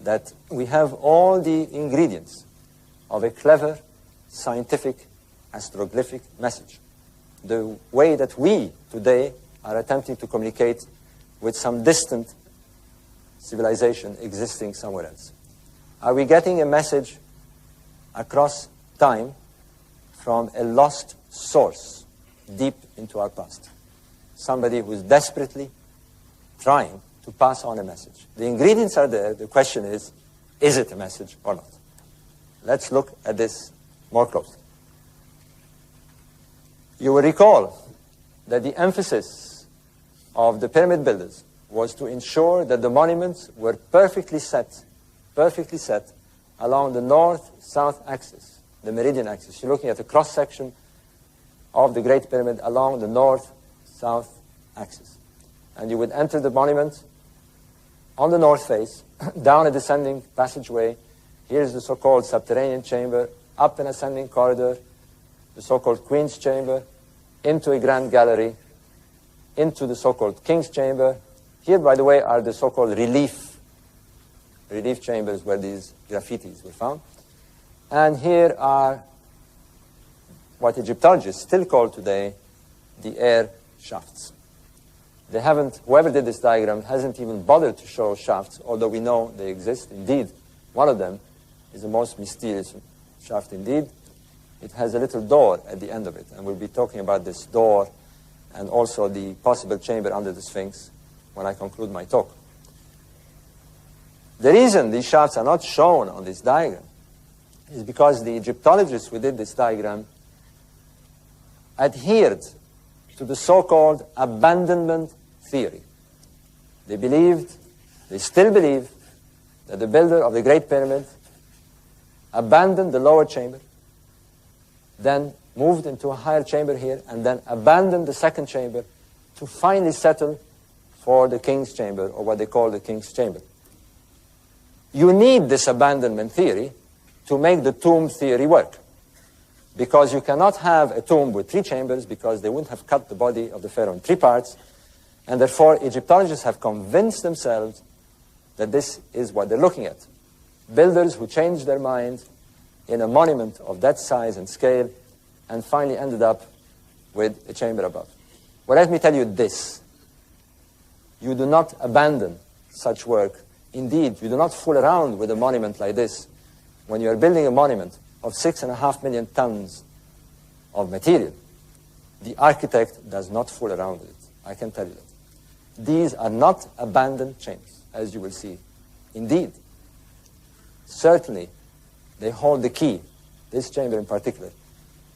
that we have all the ingredients of a clever, scientific, astroglyphic message. The way that we today are attempting to communicate with some distant civilization existing somewhere else. Are we getting a message across time from a lost source deep into our past? Somebody who's desperately trying to pass on a message. The ingredients are there. The question is it a message or not? Let's look at this more closely. You will recall that the emphasis of the pyramid builders was to ensure that the monuments were perfectly set along the north-south axis, the meridian axis. You're looking at a cross-section of the Great Pyramid along the north-south axis. And you would enter the monument on the north face, down a descending passageway, Here's the so-called subterranean chamber, up an ascending corridor, the so-called Queen's Chamber, into a grand gallery, into the so-called King's Chamber. Here, by the way, are the so-called relief chambers where these graffitis were found. And here are what Egyptologists still call today the air shafts. They haven't, whoever did this diagram hasn't even bothered to show shafts, although we know they exist. Indeed, one of them is the most mysterious shaft indeed. It has a little door at the end of it, and we'll be talking about this door and also the possible chamber under the Sphinx when I conclude my talk. The reason these shafts are not shown on this diagram is because the Egyptologists who did this diagram adhered to the so-called abandonment theory. They believed, they still believe, that the builder of the Great Pyramid abandoned the lower chamber, then moved into a higher chamber here, and then abandoned the second chamber to finally settle for the King's Chamber, or what they call the King's Chamber. You need this abandonment theory to make the tomb theory work, because you cannot have a tomb with 3 chambers, because they wouldn't have cut the body of the pharaoh in 3 parts, and therefore Egyptologists have convinced themselves that this is what they're looking at. Builders who changed their mind in a monument of that size and scale and finally ended up with a chamber above. Well, let me tell you this. You do not abandon such work. Indeed, you do not fool around with a monument like this when you are building a monument of 6.5 million tons of material. The architect does not fool around with it. I can tell you that. These are not abandoned chambers, as you will see. Indeed, certainly, they hold the key, this chamber in particular,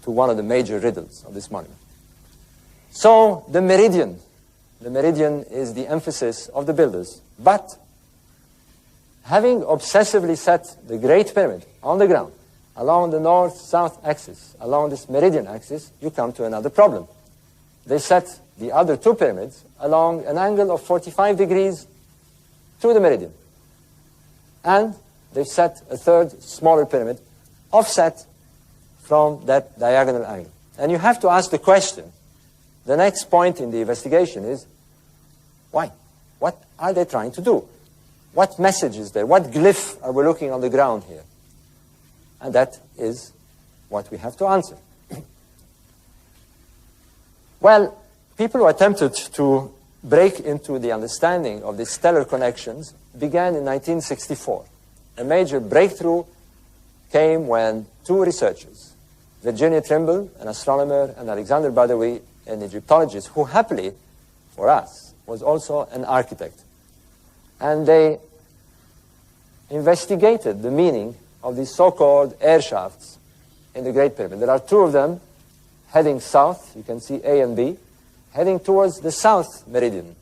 to one of the major riddles of this monument. So, the meridian is the emphasis of the builders. But, having obsessively set the Great Pyramid on the ground, along the north-south axis, along this meridian axis, you come to another problem. They set the other 2 pyramids along an angle of 45 degrees to the meridian. And they've set a third, smaller pyramid, offset from that diagonal angle. And you have to ask the question, the next point in the investigation is, why? What are they trying to do? What message is there? What glyph are we looking on the ground here? And that is what we have to answer. Well, people who attempted to break into the understanding of these stellar connections began in 1964. A major breakthrough came when 2 researchers, Virginia Trimble, an astronomer, and Alexander Badawi, an Egyptologist, who happily, for us, was also an architect. And they investigated the meaning of these so-called air shafts in the Great Pyramid. There are 2 of them heading south, you can see A and B, heading towards the south meridian,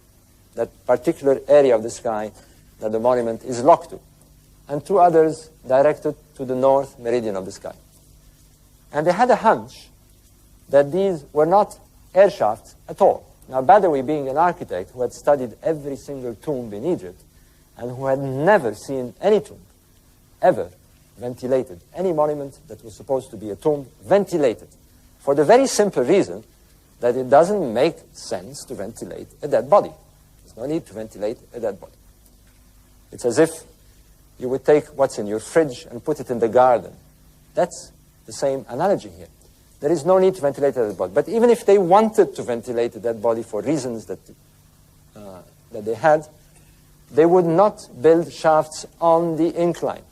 that particular area of the sky that the monument is locked to, and 2 others directed to the north meridian of the sky. And they had a hunch that these were not air shafts at all. Now, Badawi, being an architect who had studied every single tomb in Egypt, and who had never seen any tomb ever ventilated, any monument that was supposed to be a tomb ventilated, for the very simple reason that it doesn't make sense to ventilate a dead body. There's no need to ventilate a dead body. It's as if you would take what's in your fridge and put it in the garden. That's the same analogy here. There is no need to ventilate a dead body. But even if they wanted to ventilate a dead body for reasons that they had, they would not build shafts on the incline,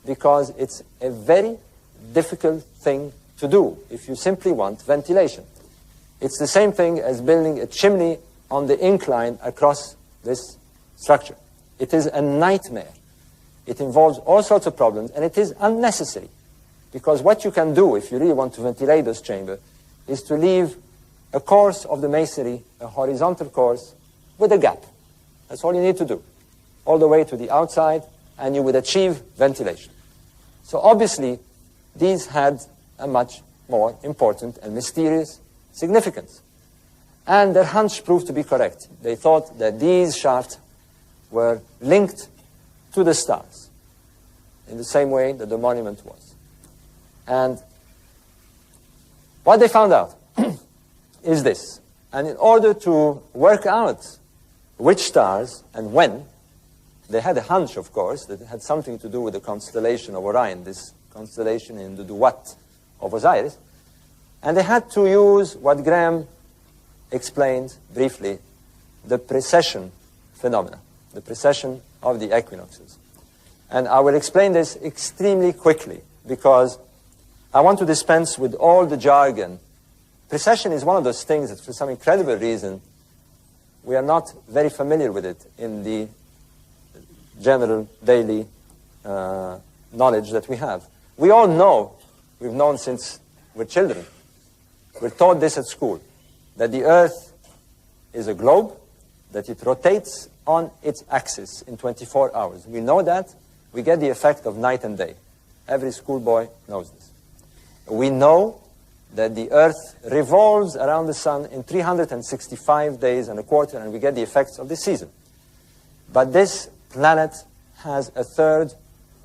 because it's a very difficult thing to do if you simply want ventilation. It's the same thing as building a chimney on the incline across this structure. It is a nightmare. It involves all sorts of problems, and it is unnecessary. Because what you can do if you really want to ventilate this chamber is to leave a course of the masonry, a horizontal course, with a gap. That's all you need to do, all the way to the outside, and you would achieve ventilation. So obviously, these had a much more important and mysterious significance. And their hunch proved to be correct. They thought that these shafts were linked to the stars. in the same way that the monument was. And what they found out is this. And in order to work out which stars and when, they had a hunch, of course, that it had something to do with the constellation of Orion, this constellation in the Duat of Osiris. And they had to use what Graham explained briefly, the precession phenomena, the precession of the equinoxes. And I will explain this extremely quickly because I want to dispense with all the jargon. Precession is one of those things that for some incredible reason we are not very familiar with it in the general daily knowledge that we have. We all know, we've known since we're children, we're taught this at school, that the Earth is a globe, that it rotates on its axis in 24 hours. We know that. We get the effect of night and day. Every schoolboy knows this. We know that the Earth revolves around the Sun in 365 days and a quarter, and we get the effects of the season. But this planet has a third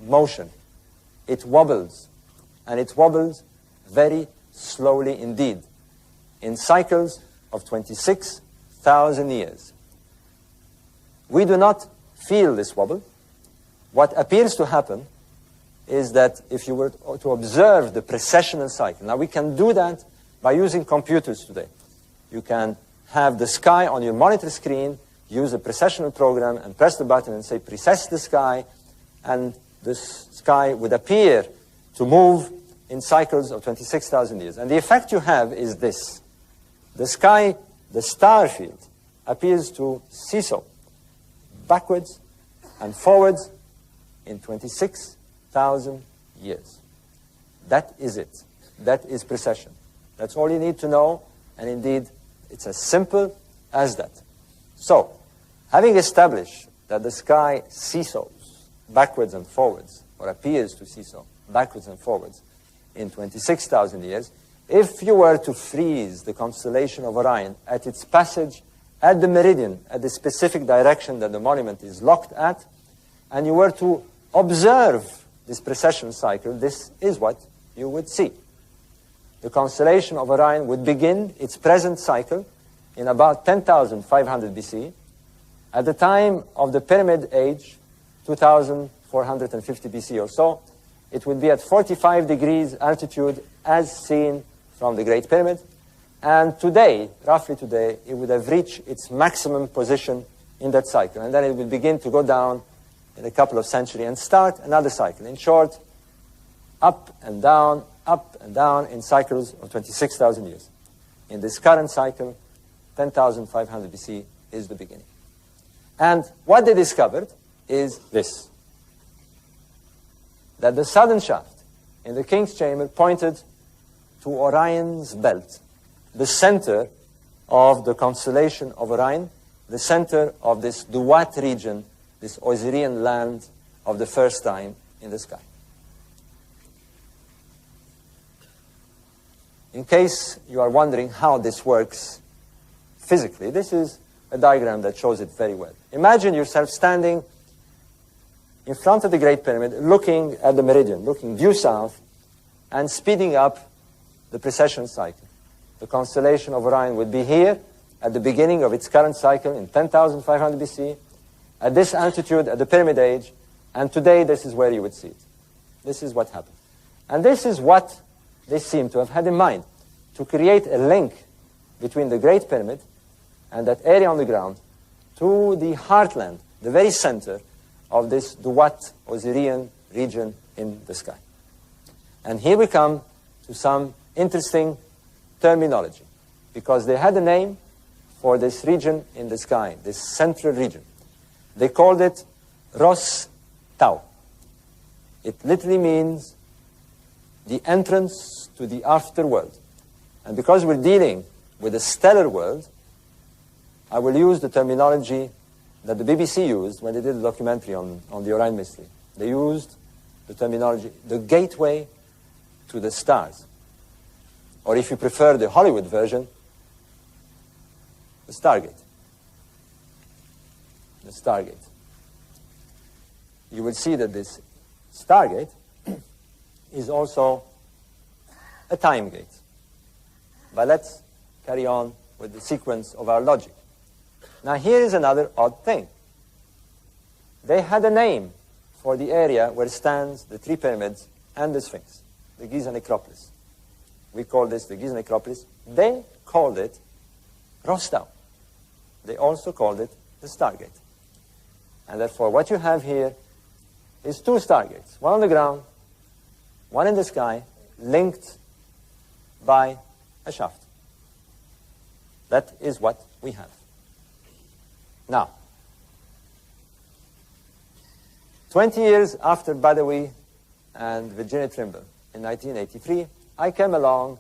motion. It wobbles, and it wobbles very slowly indeed, in cycles of 26,000 years. We do not feel this wobble. What appears to happen is that if you were to observe the precessional cycle, now we can do that by using computers today. You can have the sky on your monitor screen, use a precessional program, and press the button and say, precess the sky, and the sky would appear to move in cycles of 26,000 years. And the effect you have is this. The sky, the star field, appears to seesaw backwards and forwards in 26,000 years. That is it. That is precession. That's all you need to know, and indeed, it's as simple as that. So, having established that the sky seesaws backwards and forwards, or appears to seesaw backwards and forwards in 26,000 years, if you were to freeze the constellation of Orion at its passage at the meridian, at the specific direction that the monument is locked at, and you were to observe this precession cycle, this is what you would see. The constellation of Orion would begin its present cycle in about 10,500 BC. At the time of the Pyramid Age, 2,450 BC or so, it would be at 45 degrees altitude as seen from the Great Pyramid. And today, roughly today, it would have reached its maximum position in that cycle. And then it will begin to go down in a couple of centuries and start another cycle. In short, up and down in cycles of 26,000 years. In this current cycle, 10,500 BC is the beginning. And what they discovered is this, that the southern shaft in the King's Chamber pointed to Orion's belt, the center of the constellation of Orion, the center of this Duat region, this Osirian land of the first time in the sky. In case you are wondering how this works physically, this is a diagram that shows it very well. Imagine yourself standing in front of the Great Pyramid, looking at the meridian, looking due south, and speeding up the precession cycle. The constellation of Orion would be here at the beginning of its current cycle in 10,500 BC, at this altitude at the Pyramid Age, and today this is where you would see it. This is what happened. And this is what they seem to have had in mind, to create a link between the Great Pyramid and that area on the ground to the heartland, the very center of this Duat Osirian region in the sky. And here we come to some interesting terminology, because they had a name for this region in the sky, this central region. They called it Ros Tau. It literally means the entrance to the afterworld. And because we're dealing with a stellar world, I will use the terminology that the BBC used when they did the documentary on the Orion mystery. They used the terminology, the gateway to the stars. Or if you prefer the Hollywood version, the Stargate. The Stargate. You will see that this stargate is also a time gate. But let's carry on with the sequence of our logic. Now here is another odd thing. They had a name for the area where stands the three pyramids and the Sphinx, the Giza necropolis. We call this the Giza necropolis. They called it Rostau. They also called it the Stargate. And therefore what you have here is two stargates, one on the ground, one in the sky, linked by a shaft. That is what we have. Now, 20 years after Badawi and Virginia Trimble in 1983, I came along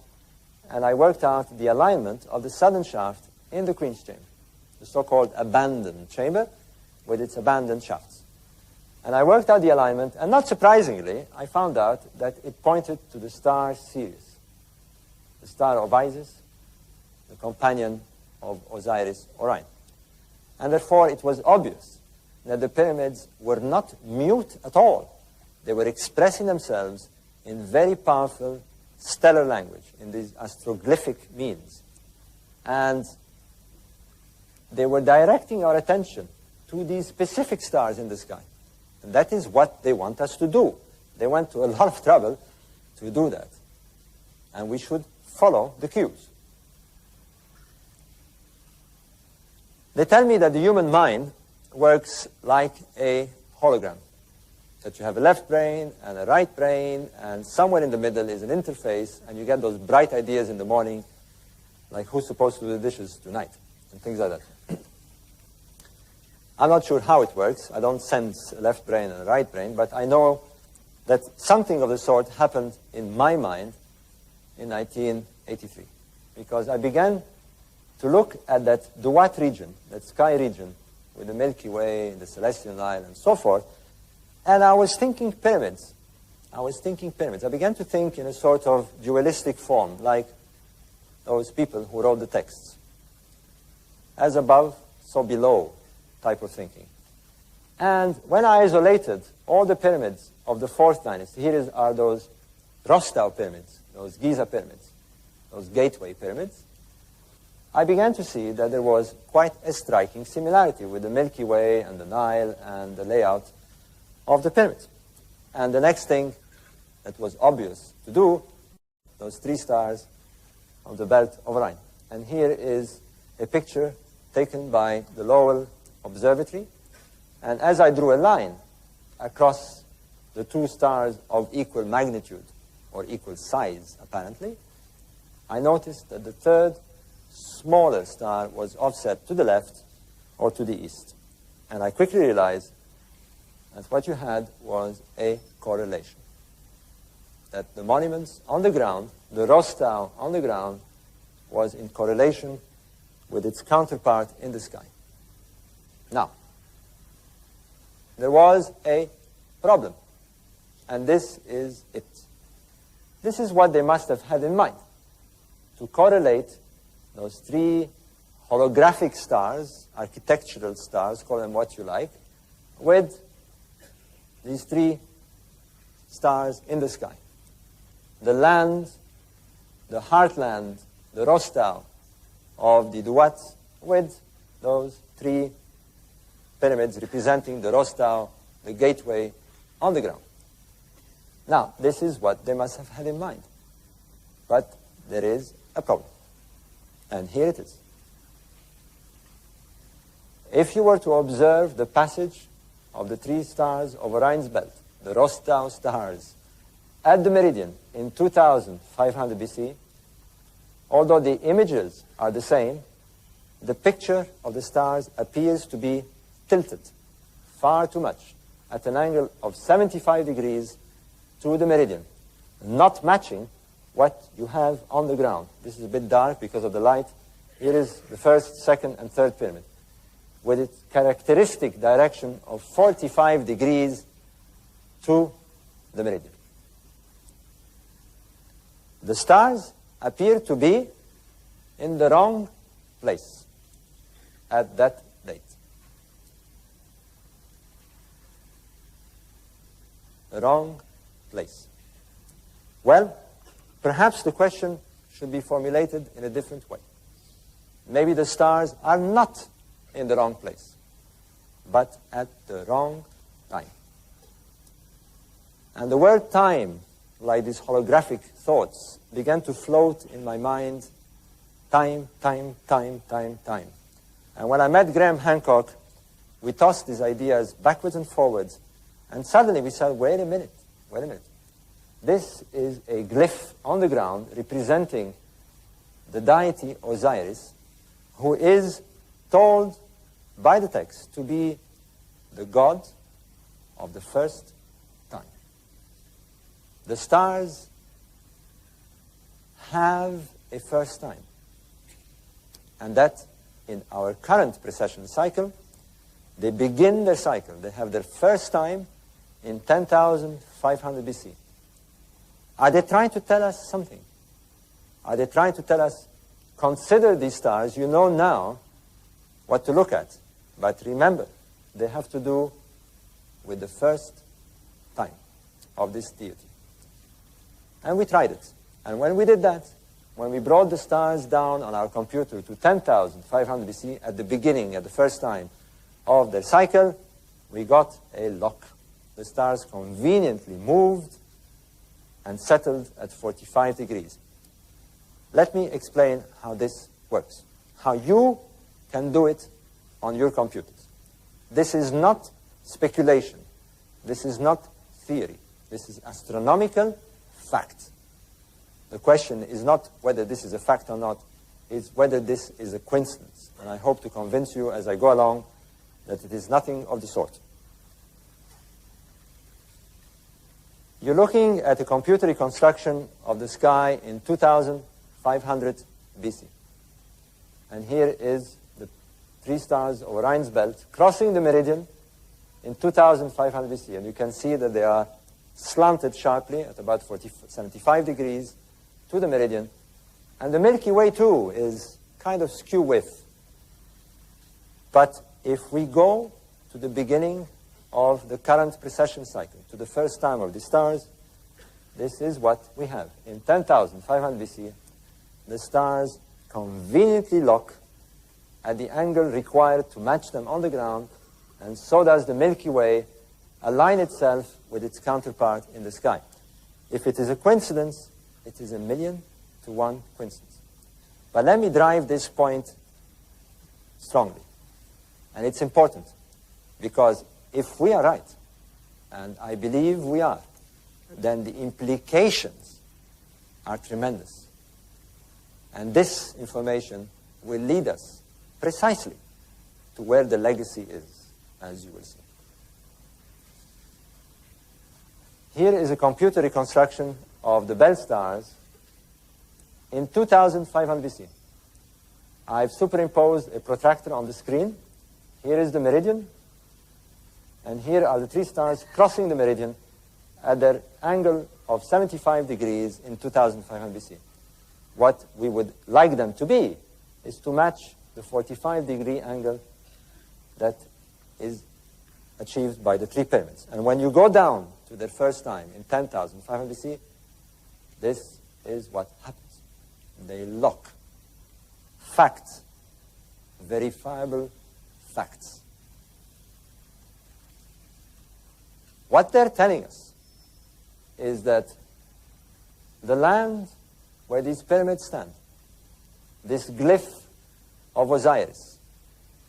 and I worked out the alignment of the southern shaft in the Queen's Chamber, the so-called abandoned chamber with its abandoned shafts. And I worked out the alignment, and not surprisingly, I found out that it pointed to the star Sirius, the star of Isis, the companion of Osiris Orion. And therefore it was obvious that the pyramids were not mute at all. They were expressing themselves in very powerful stellar language, in these astroglyphic means. And they were directing our attention to these specific stars in the sky. And that is what they want us to do. They went to a lot of trouble to do that. And we should follow the cues. They tell me that the human mind works like a hologram. That you have a left brain and a right brain, and somewhere in the middle is an interface, and you get those bright ideas in the morning, like who's supposed to do the dishes tonight, and things like that. I'm not sure how it works. I don't sense a left brain and a right brain, but I know that something of the sort happened in my mind in 1983, because I began to look at that Duat region, that sky region, with the Milky Way, the Celestial Nile, and so forth, and I was thinking pyramids. I began to think in a sort of dualistic form, like those people who wrote the texts. As above, so below type of thinking. And when I isolated all the pyramids of the 4th dynasty, are those Rostau pyramids, those Giza pyramids, those gateway pyramids, I began to see that there was quite a striking similarity with the Milky Way and the Nile and the layout of the pyramids. And the next thing that was obvious to do, those three stars of the belt of Orion. And here is a picture taken by the Lowell Observatory. And as I drew a line across the two stars of equal magnitude, or equal size, apparently, I noticed that the third smaller star was offset to the left or to the east. And I quickly realized that what you had was a correlation. That the monuments on the ground, the Rostau on the ground, was in correlation with its counterpart in the sky. Now, there was a problem, and this is it. This is what they must have had in mind, to correlate those three holographic stars, architectural stars, call them what you like, with these three stars in the sky. The land, the heartland, the Rostau of the Duat, with those three pyramids representing the Rostau, the gateway, on the ground. Now, this is what they must have had in mind. But there is a problem. And here it is. If you were to observe the passage of the three stars of Orion's belt, the Rostau stars, at the meridian in 2500 BC, although the images are the same, the picture of the stars appears to be tilted far too much at an angle of 75 degrees to the meridian, not matching what you have on the ground. This is a bit dark because of the light. Here is the first, second, and third pyramid, with its characteristic direction of 45 degrees to the meridian. The stars appear to be in the wrong place at that date. the wrong place. Well, perhaps the question should be formulated in a different way. Maybe the stars are not in the wrong place, but at the wrong time. And the word time, like these holographic thoughts, began to float in my mind. Time, time, time, time, time. And when I met Graham Hancock, we tossed these ideas backwards and forwards, and suddenly we said, wait a minute. This is a glyph on the ground representing the deity Osiris, who is told by the text to be the god of the first time. The stars have a first time, and that in our current precession cycle, they begin their cycle. They have their first time in 10,500 BC. Are they trying to tell us something? Are they trying to tell us, consider these stars, you know now what to look at. But remember, they have to do with the first time of this deity. And we tried it. And when we did that, when we brought the stars down on our computer to 10,500 BC at the beginning, at the first time of their cycle, we got a lock. The stars conveniently moved and settled at 45 degrees. Let me explain how this works, how you can do it on your computers. This is not speculation. This is not theory. This is astronomical fact. The question is not whether this is a fact or not, it's whether this is a coincidence. And I hope to convince you as I go along that it is nothing of the sort. You're looking at a computer reconstruction of the sky in 2500 BC. And here is the three stars of Orion's belt crossing the meridian in 2500 BC. And you can see that they are slanted sharply at about 75 degrees to the meridian. And the Milky Way, too, is kind of skew with. But if we go to the beginning of the current precession cycle, to the first time of the stars, this is what we have. In 10,500 BC, the stars conveniently lock at the angle required to match them on the ground, and so does the Milky Way align itself with its counterpart in the sky. If it is a coincidence, it is 1,000,000 to 1 coincidence. But let me drive this point strongly. And it's important, because if we are right, and I believe we are, then the implications are tremendous. And this information will lead us precisely to where the legacy is, as you will see. Here is a computer reconstruction of the belt stars in 2500 BC. I've superimposed a protractor on the screen. Here is the meridian, and here are the three stars crossing the meridian at their angle of 75 degrees in 2500 BC. What we would like them to be is to match the 45-degree angle that is achieved by the three pyramids. And when you go down to their first time in 10,500 BC, this is what happens. They lock. Facts. Verifiable facts. What they're telling us is that the land where these pyramids stand, this glyph of Osiris,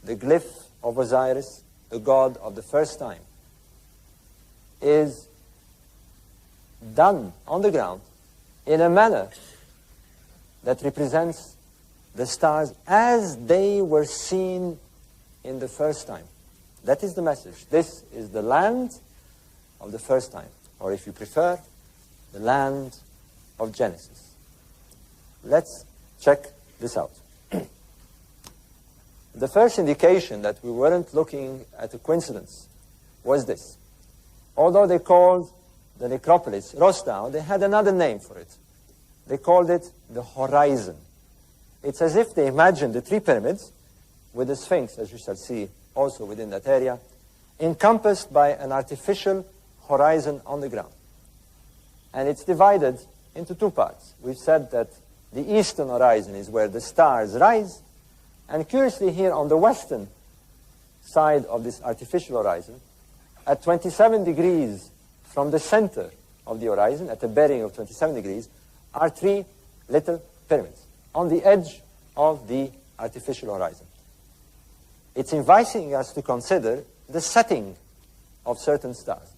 the glyph of Osiris, the god of the first time, is done on the ground in a manner that represents the stars as they were seen in the first time. That is the message. This is the land of the first time, or if you prefer, the land of Genesis. Let's check this out. The first indication that we weren't looking at a coincidence was this. Although they called the necropolis Rostau, they had another name for it. They called it the horizon. It's as if they imagined the three pyramids with the Sphinx, as you shall see, also within that area, encompassed by an artificial horizon on the ground. And it's divided into two parts. We've said that the eastern horizon is where the stars rise, and curiously here on the western side of this artificial horizon, at 27 degrees from the center of the horizon, at a bearing of 27 degrees, are three little pyramids on the edge of the artificial horizon. It's inviting us to consider the setting of certain stars.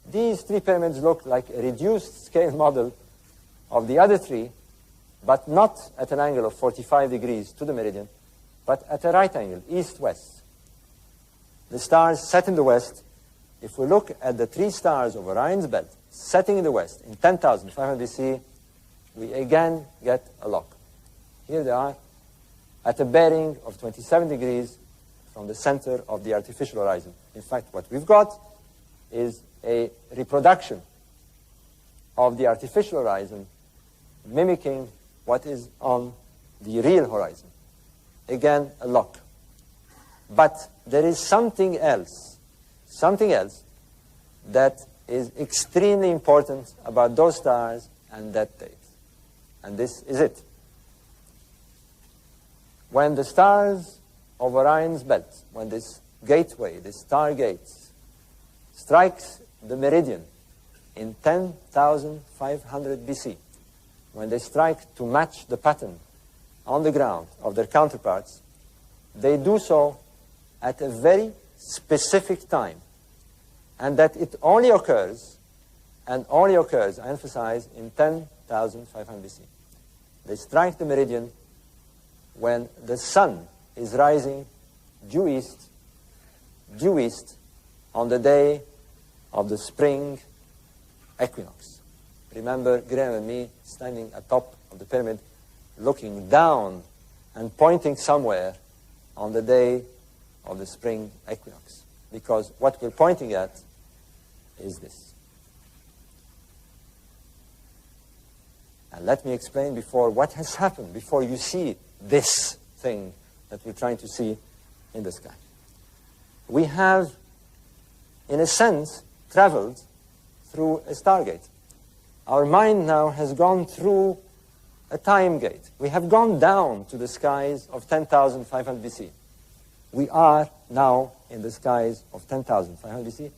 These three pyramids look like a reduced scale model of the other three, but not at an angle of 45 degrees to the meridian, but at a right angle, east-west. The stars set in the west, if we look at the three stars of Orion's belt, setting in the west in 10,500 BC, we again get a lock. Here they are, at a bearing of 27 degrees from the center of the artificial horizon. In fact, what we've got is a reproduction of the artificial horizon mimicking what is on the real horizon. Again, a lock. But there is something else that is extremely important about those stars and that date. And this is it. When the stars of Orion's belt, when this gateway, this star gate, strikes the meridian in 10,500 BC, when they strike to match the pattern on the ground of their counterparts, they do so at a very specific time, and that it only occurs, I emphasize, in 10,500 BC. They strike the meridian when the sun is rising due east on the day of the spring equinox. Remember Graham and me standing atop of the pyramid, looking down and pointing somewhere on the day of the spring equinox. Because what we're pointing at is this. And let me explain before what has happened, before you see this thing that we're trying to see in the sky. We have, in a sense, traveled through a stargate. Our mind now has gone through a time gate. We have gone down to the skies of 10,500 BC. We are now in the skies of 10,500 BC,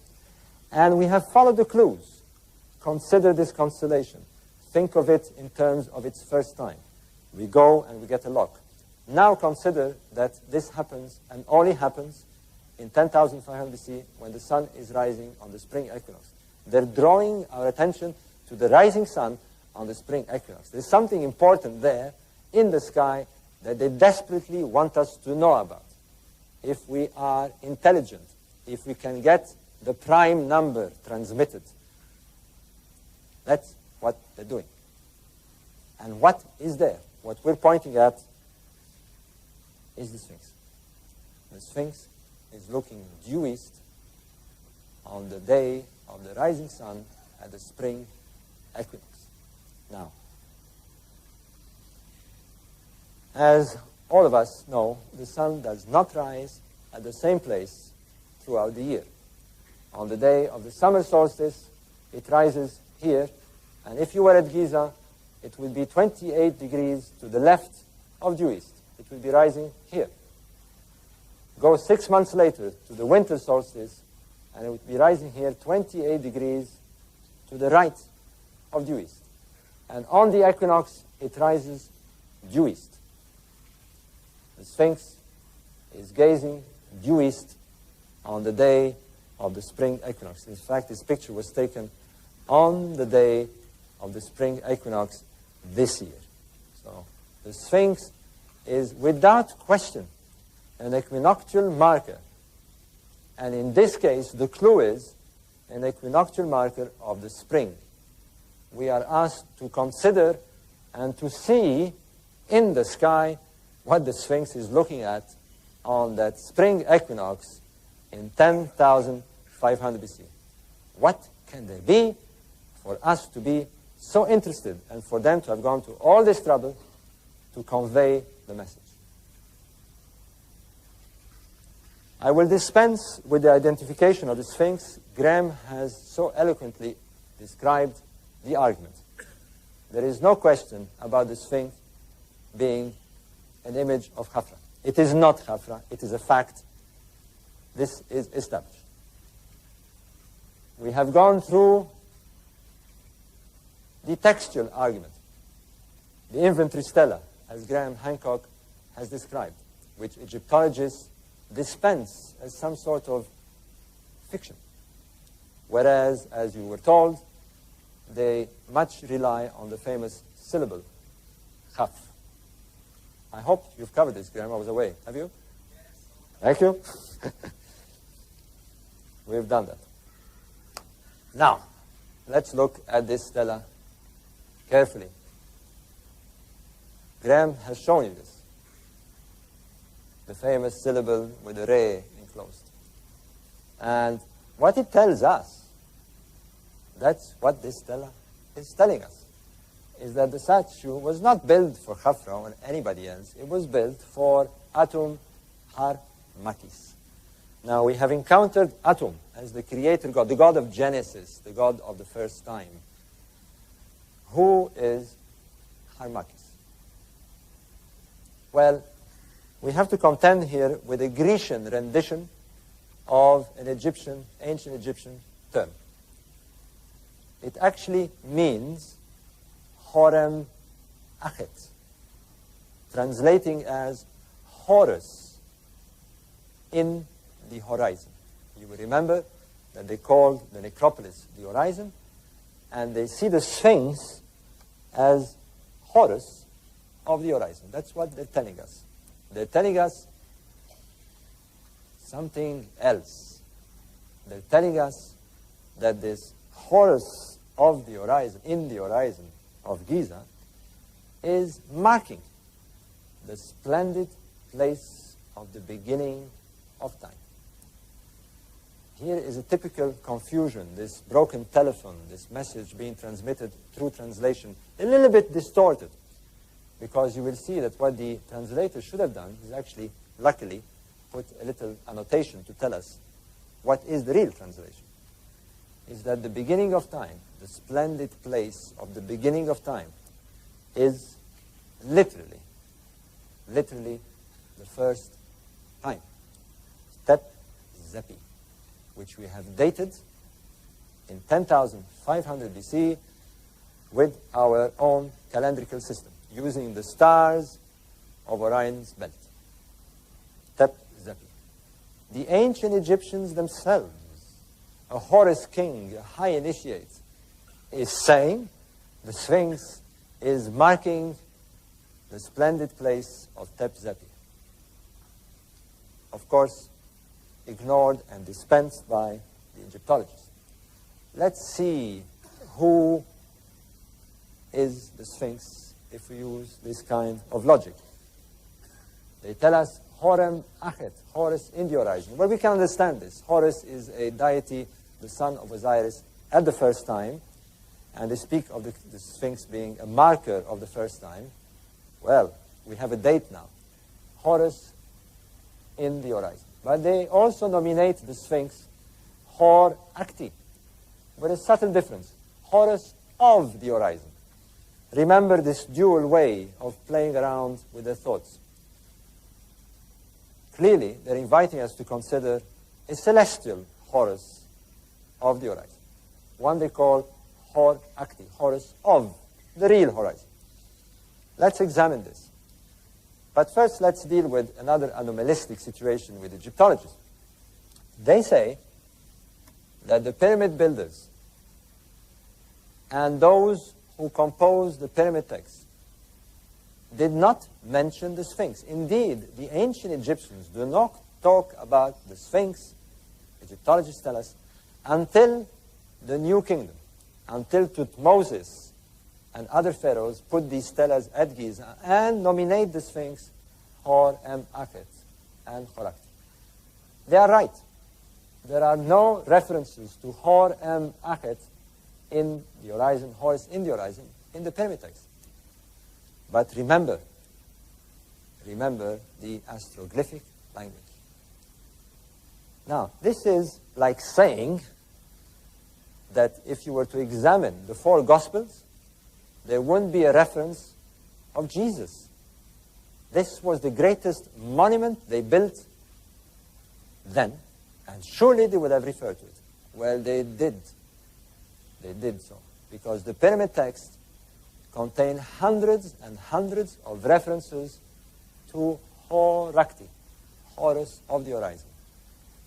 and we have followed the clues. Consider this constellation. Think of it in terms of its first time. We go and we get a lock. Now consider that this happens and only happens in 10,500 BC when the sun is rising on the spring equinox. They're drawing our attention to the rising sun on the spring equinox. There's something important there in the sky that they desperately want us to know about. If we are intelligent, if we can get the prime number transmitted, that's what they're doing. And what is there? What we're pointing at is the Sphinx. The Sphinx is looking due east on the day of the rising sun at the spring equinox. Now, as all of us know, the sun does not rise at the same place throughout the year. On the day of the summer solstice, it rises here, and if you were at Giza, it would be 28 degrees to the left of due east. It will be rising here. Go 6 months later to the winter solstice, and it would be rising here 28 degrees to the right of due east. And on the equinox, it rises due east. The Sphinx is gazing due east on the day of the spring equinox. In fact, this picture was taken on the day of the spring equinox this year. So the Sphinx is without question an equinoctial marker. And in this case, the clue is an equinoctial marker of the spring. We are asked to consider and to see in the sky what the Sphinx is looking at on that spring equinox in 10,500 BC. What can there be for us to be so interested and for them to have gone to all this trouble to convey the message? I will dispense with the identification of the Sphinx. Graham has so eloquently described the argument. There is no question about the Sphinx being an image of Khafra. It is not Khafra. It is a fact. This is established. We have gone through the textual argument, the inventory stela, as Graham Hancock has described, which Egyptologists dispense as some sort of fiction. Whereas, as you were told, they much rely on the famous syllable, khaf. I hope you've covered this, Graham. I was away. Have you? Yes. Thank you. We've done that. Now, let's look at this stela carefully. Graham has shown you this. The famous syllable with the re enclosed. And what it tells us, that's what this stela is telling us, is that the statue was not built for Khafra or anybody else. It was built for Atum Har Makis. Now, we have encountered Atum as the creator god, the god of Genesis, the god of the first time. Who is Harmakis? Well, we have to contend here with a Grecian rendition of an ancient Egyptian term. It actually means Horem Achet, translating as Horus in the horizon. You will remember that they called the necropolis the horizon, and they see the Sphinx as Horus of the horizon. That's what they're telling us. They're telling us something else. They're telling us that this Horus of the horizon, in the horizon of Giza, is marking the splendid place of the beginning of time. Here is a typical confusion, this broken telephone, this message being transmitted through translation, a little bit distorted, because you will see that what the translator should have done is actually, luckily, put a little annotation to tell us what is the real translation. Is that the beginning of time, the splendid place of the beginning of time, is literally the first time. Step Zepi, which we have dated in 10,500 BC with our own calendrical system, using the stars of Orion's belt. Step Zepi. The ancient Egyptians themselves, a Horus king, a high initiate, is saying the Sphinx is marking the splendid place of Tep Zepi. Of course, ignored and dispensed by the Egyptologists. Let's see who is the Sphinx if we use this kind of logic. They tell us Horem Achet, Horus in the horizon. Well, we can understand this. Horus is a deity, the son of Osiris, at the first time, and they speak of the Sphinx being a marker of the first time. Well, we have a date now. Horus in the horizon. But they also nominate the Sphinx Hor Acti, with a subtle difference. Horus of the horizon. Remember this dual way of playing around with their thoughts. Clearly, they're inviting us to consider a celestial Horus of the horizon. One they call Hor Acti, Horus of the real horizon. Let's examine this. But first, let's deal with another anomalistic situation with Egyptologists. They say that the pyramid builders and those who composed the pyramid text did not mention the Sphinx. Indeed, the ancient Egyptians do not talk about the Sphinx, Egyptologists tell us, until the New Kingdom, until Thutmose and other pharaohs put these stelas at Giza and nominate the Sphinx Hor Em Achet and Horakti. They are right. There are no references to Hor Em Achet in the horizon, Horus in the horizon, in the pyramid text. But remember the astroglyphic language. Now, this is like saying that if you were to examine the 4 Gospels, there wouldn't be a reference of Jesus. This was the greatest monument they built then, and surely they would have referred to it. Well, they did. They did so, because the pyramid text contained hundreds and hundreds of references to Horakti, Horus of the horizon,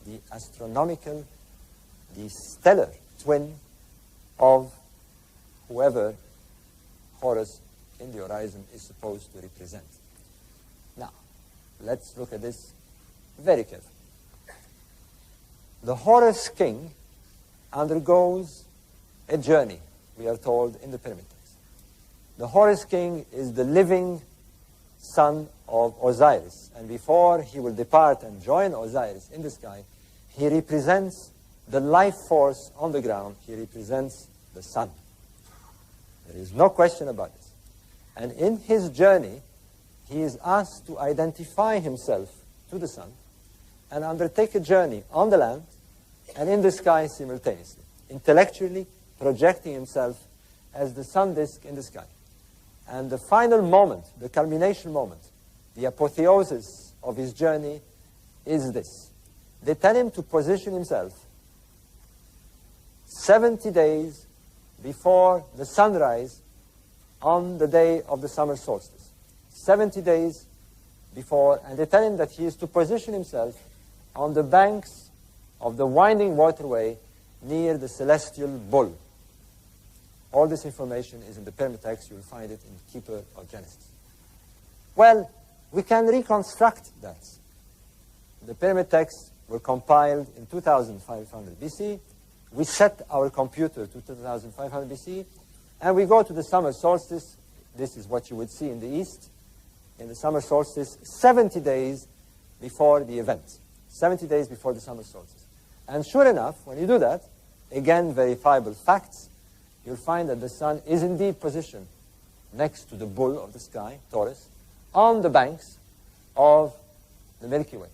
the astronomical, the stellar twin of whoever Horus in the horizon is supposed to represent. Now, let's look at this very carefully. The Horus king undergoes a journey, we are told in the pyramid text. The Horus king is the living son of Osiris, and before he will depart and join Osiris in the sky, he represents the life force on the ground. He represents the sun. There is no question about this. And in his journey, he is asked to identify himself to the sun and undertake a journey on the land and in the sky simultaneously, intellectually projecting himself as the sun disk in the sky. And the final moment, the culmination moment, the apotheosis of his journey is this. They tell him to position himself 70 days before the sunrise on the day of the summer solstice. 70 days before, and they tell him that he is to position himself on the banks of the winding waterway near the celestial bull. All this information is in the pyramid text. You'll find it in Keeper of Genesis. Well, we can reconstruct that. The pyramid texts were compiled in 2500 BC. We set our computer to 2500 BC, and we go to the summer solstice. This is what you would see in the east. In the summer solstice, 70 days before the event. 70 days before the summer solstice. And sure enough, when you do that, again, verifiable facts, you'll find that the sun is indeed positioned next to the bull of the sky, Taurus, on the banks of the Milky Way.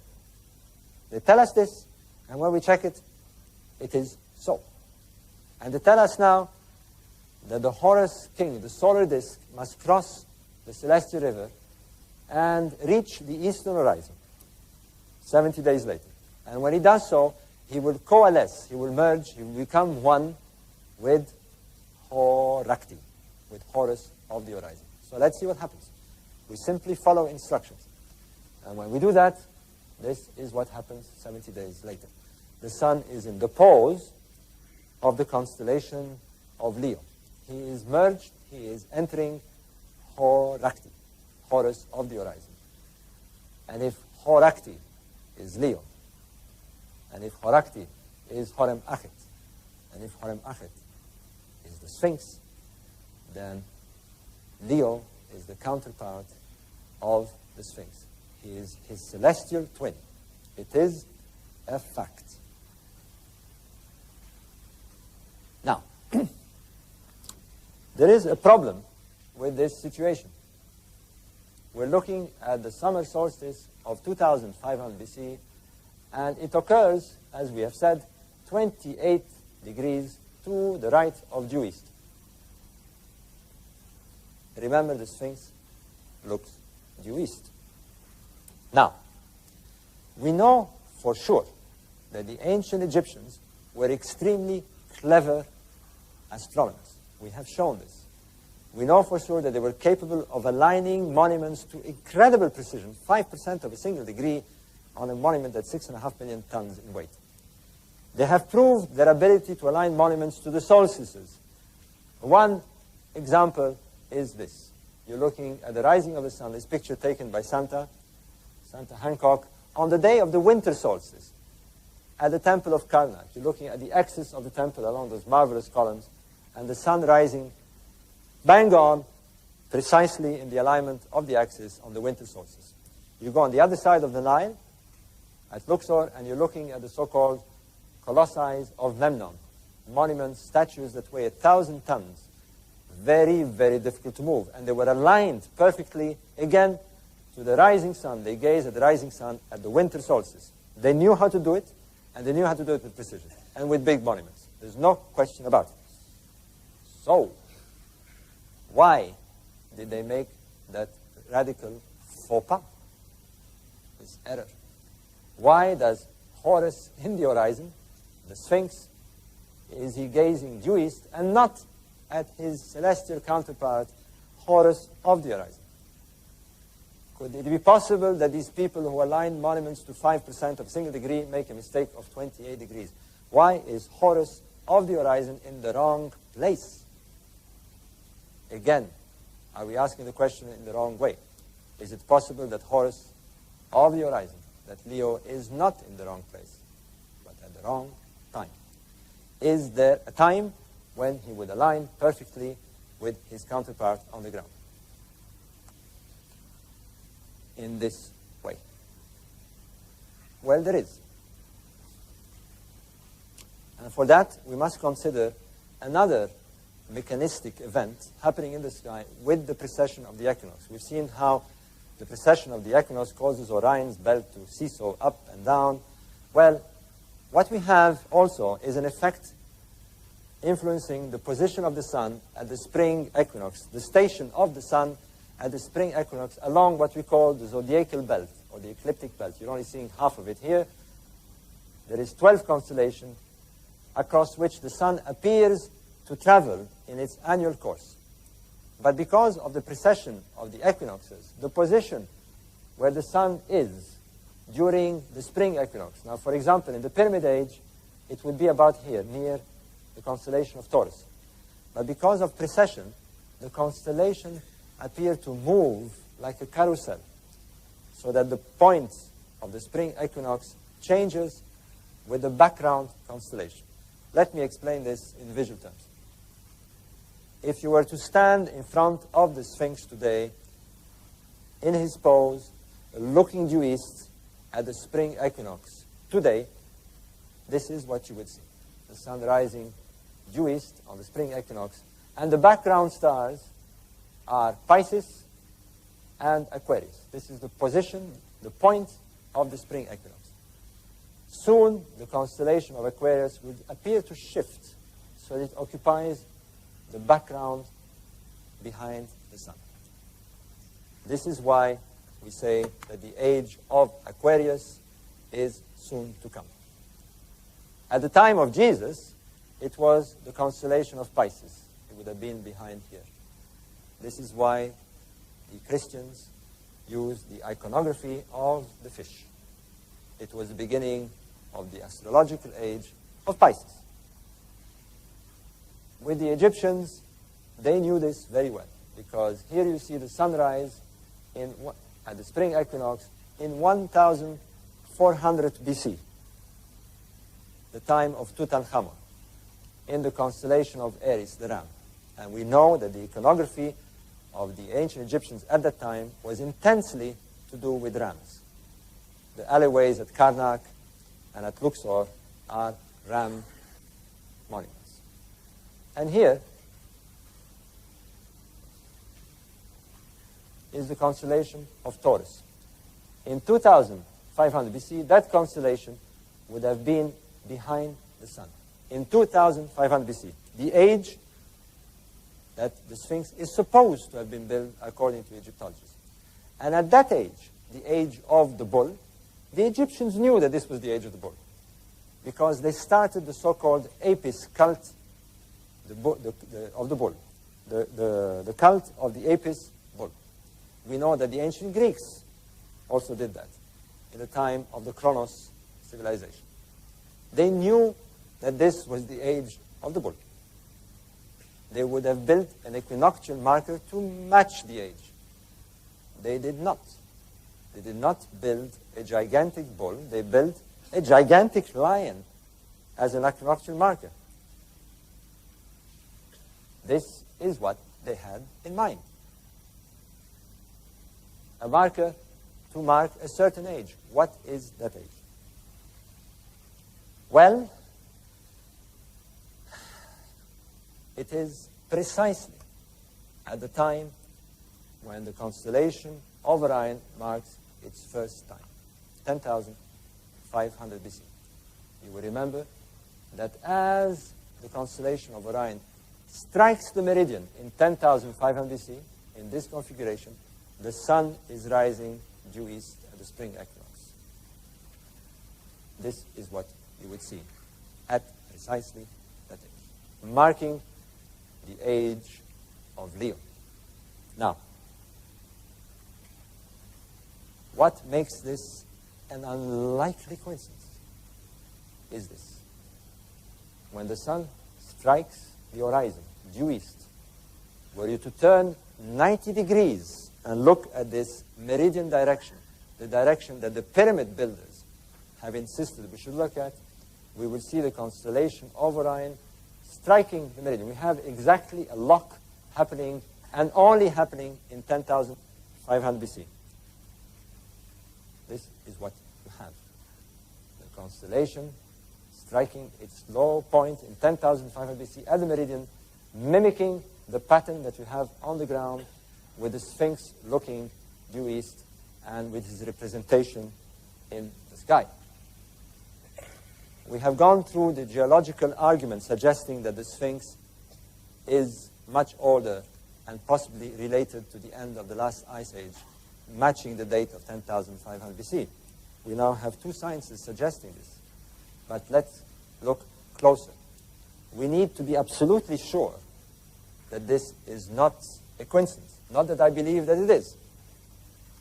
They tell us this, and when we check it, it is so. And they tell us now that the Horus king, the solar disk, must cross the celestial river and reach the eastern horizon 70 days later. And when he does so, he will coalesce, he will merge, he will become one with Horakti, with Horus of the horizon. So let's see what happens. We simply follow instructions. And when we do that, this is what happens 70 days later. The sun is in the pose of the constellation of Leo. He is merged, he is entering Horakti, Horus of the horizon. And if Horakti is Leo, and if Horakti is Horem Achet, and if Horem Achet is the Sphinx, then Leo is the counterpart of the Sphinx. He is his celestial twin. It is a fact. Now, there is a problem with this situation. We're looking at the summer solstice of 2500 BC, and it occurs, as we have said, 28 degrees to the right of due east. Remember, the Sphinx looks due east. Now, we know for sure that the ancient Egyptians were extremely clever astronomers. We have shown this. We know for sure that they were capable of aligning monuments to incredible precision, 5% of a single degree on a monument that's 6.5 million tons in weight. They have proved their ability to align monuments to the solstices. One example is this. You're looking at the rising of the sun, this picture taken by Santa Hancock, on the day of the winter solstice at the temple of Karnak. You're looking at the axis of the temple along those marvelous columns, and the sun rising bang on, precisely in the alignment of the axis on the winter solstice. You go on the other side of the Nile, at Luxor, and you're looking at the so-called colossi of Memnon, monuments, statues that weigh 1,000 tons. Very, very difficult to move. And they were aligned perfectly, again, to the rising sun. They gaze at the rising sun at the winter solstice. They knew how to do it. And they knew how to do it with precision and with big monuments. There's no question about it. So, why did they make that radical faux pas, this error? Why does Horus in the horizon, the Sphinx, is he gazing due east and not at his celestial counterpart, Horus of the horizon? Could it be possible that these people who align monuments to 5% of a single degree make a mistake of 28 degrees? Why is Horus of the horizon in the wrong place? Again, are we asking the question in the wrong way? Is it possible that Horus of the horizon, that Leo is not in the wrong place, but at the wrong time? Is there a time when he would align perfectly with his counterpart on the ground? In this way? Well, there is. And for that, we must consider another mechanistic event happening in the sky with the precession of the equinox. We've seen how the precession of the equinox causes Orion's belt to seesaw up and down. Well, what we have also is an effect influencing the position of the sun at the spring equinox, the station of the sun at the spring equinox along what we call the zodiacal belt or the ecliptic belt. You're only seeing half of it here. There is 12 constellations across which the sun appears to travel in its annual course. But because of the precession of the equinoxes, the position where the sun is during the spring equinox. Now, for example, in the Pyramid Age, it would be about here, near the constellation of Taurus. But because of precession, the constellation appear to move like a carousel, so that the point of the spring equinox changes with the background constellation. Let me explain this in visual terms. If you were to stand in front of the Sphinx today, in his pose, looking due east at the spring equinox today, this is what you would see. The sun rising due east on the spring equinox, and the background stars are Pisces and Aquarius. This is the position, the point of the spring equinox. Soon, the constellation of Aquarius will appear to shift so that it occupies the background behind the sun. This is why we say that the age of Aquarius is soon to come. At the time of Jesus, it was the constellation of Pisces. It would have been behind here. This is why the Christians used the iconography of the fish. It was the beginning of the astrological age of Pisces. With the Egyptians, they knew this very well, because here you see the sunrise at the spring equinox in 1400 BC, the time of Tutankhamun, in the constellation of Aries, the ram. And we know that the iconography of the ancient Egyptians at that time was intensely to do with rams. The alleyways at Karnak and at Luxor are ram monuments. And here is the constellation of Taurus. In 2500 BC, that constellation would have been behind the sun. In 2500 BC, the age that the Sphinx is supposed to have been built according to Egyptologists. And at that age, the age of the bull, the Egyptians knew that this was the age of the bull, because they started the so-called Apis cult of the bull, the cult of the Apis bull. We know that the ancient Greeks also did that in the time of the Chronos civilization. They knew that this was the age of the bull. They would have built an equinoctial marker to match the age. They did not. They did not build a gigantic bull. They built a gigantic lion as an equinoctial marker. This is what they had in mind. A marker to mark a certain age. What is that age? Well, it is precisely at the time when the constellation of Orion marks its first time, 10,500 BC. you will remember that as the constellation of Orion strikes the meridian in 10,500 BC, in this configuration, the sun is rising due east at the spring equinox. This is what you would see at precisely that age, marking the age of Leo. Now, what makes this an unlikely coincidence is this. When the sun strikes the horizon due east, were you to turn 90 degrees and look at this meridian direction, the direction that the pyramid builders have insisted we should look at, we will see the constellation of Orion striking the meridian. We have exactly a lock happening, and only happening in 10,500 BC. This is what you have. The constellation striking its low point in 10,500 BC at the meridian, mimicking the pattern that you have on the ground with the Sphinx looking due east and with his representation in the sky. We have gone through the geological argument suggesting that the Sphinx is much older and possibly related to the end of the last ice age, matching the date of 10,500 BC. We now have two sciences suggesting this. But let's look closer. We need to be absolutely sure that this is not a coincidence. Not that I believe that it is.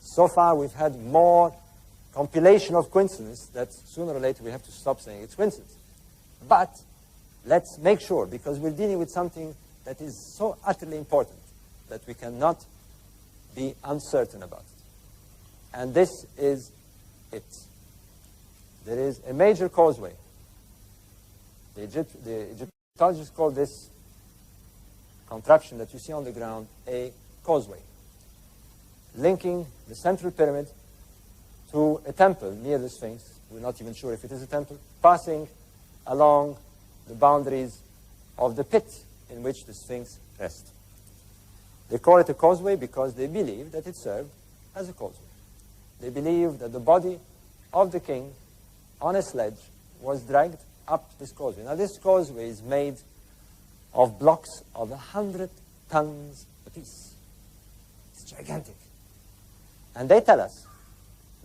So far, we've had more compilation of coincidences that sooner or later we have to stop saying it's coincidence. But let's make sure, because we're dealing with something that is so utterly important that we cannot be uncertain about it. And this is it. There is a major causeway. The Egyptologists call this contraption that you see on the ground a causeway, linking the central pyramid to a temple near the Sphinx. We're not even sure if it is a temple, passing along the boundaries of the pit in which the Sphinx rests. They call it a causeway because they believe that it served as a causeway. They believe that the body of the king on a sledge was dragged up this causeway. Now, this causeway is made of blocks of 100 tons apiece. It's gigantic. And they tell us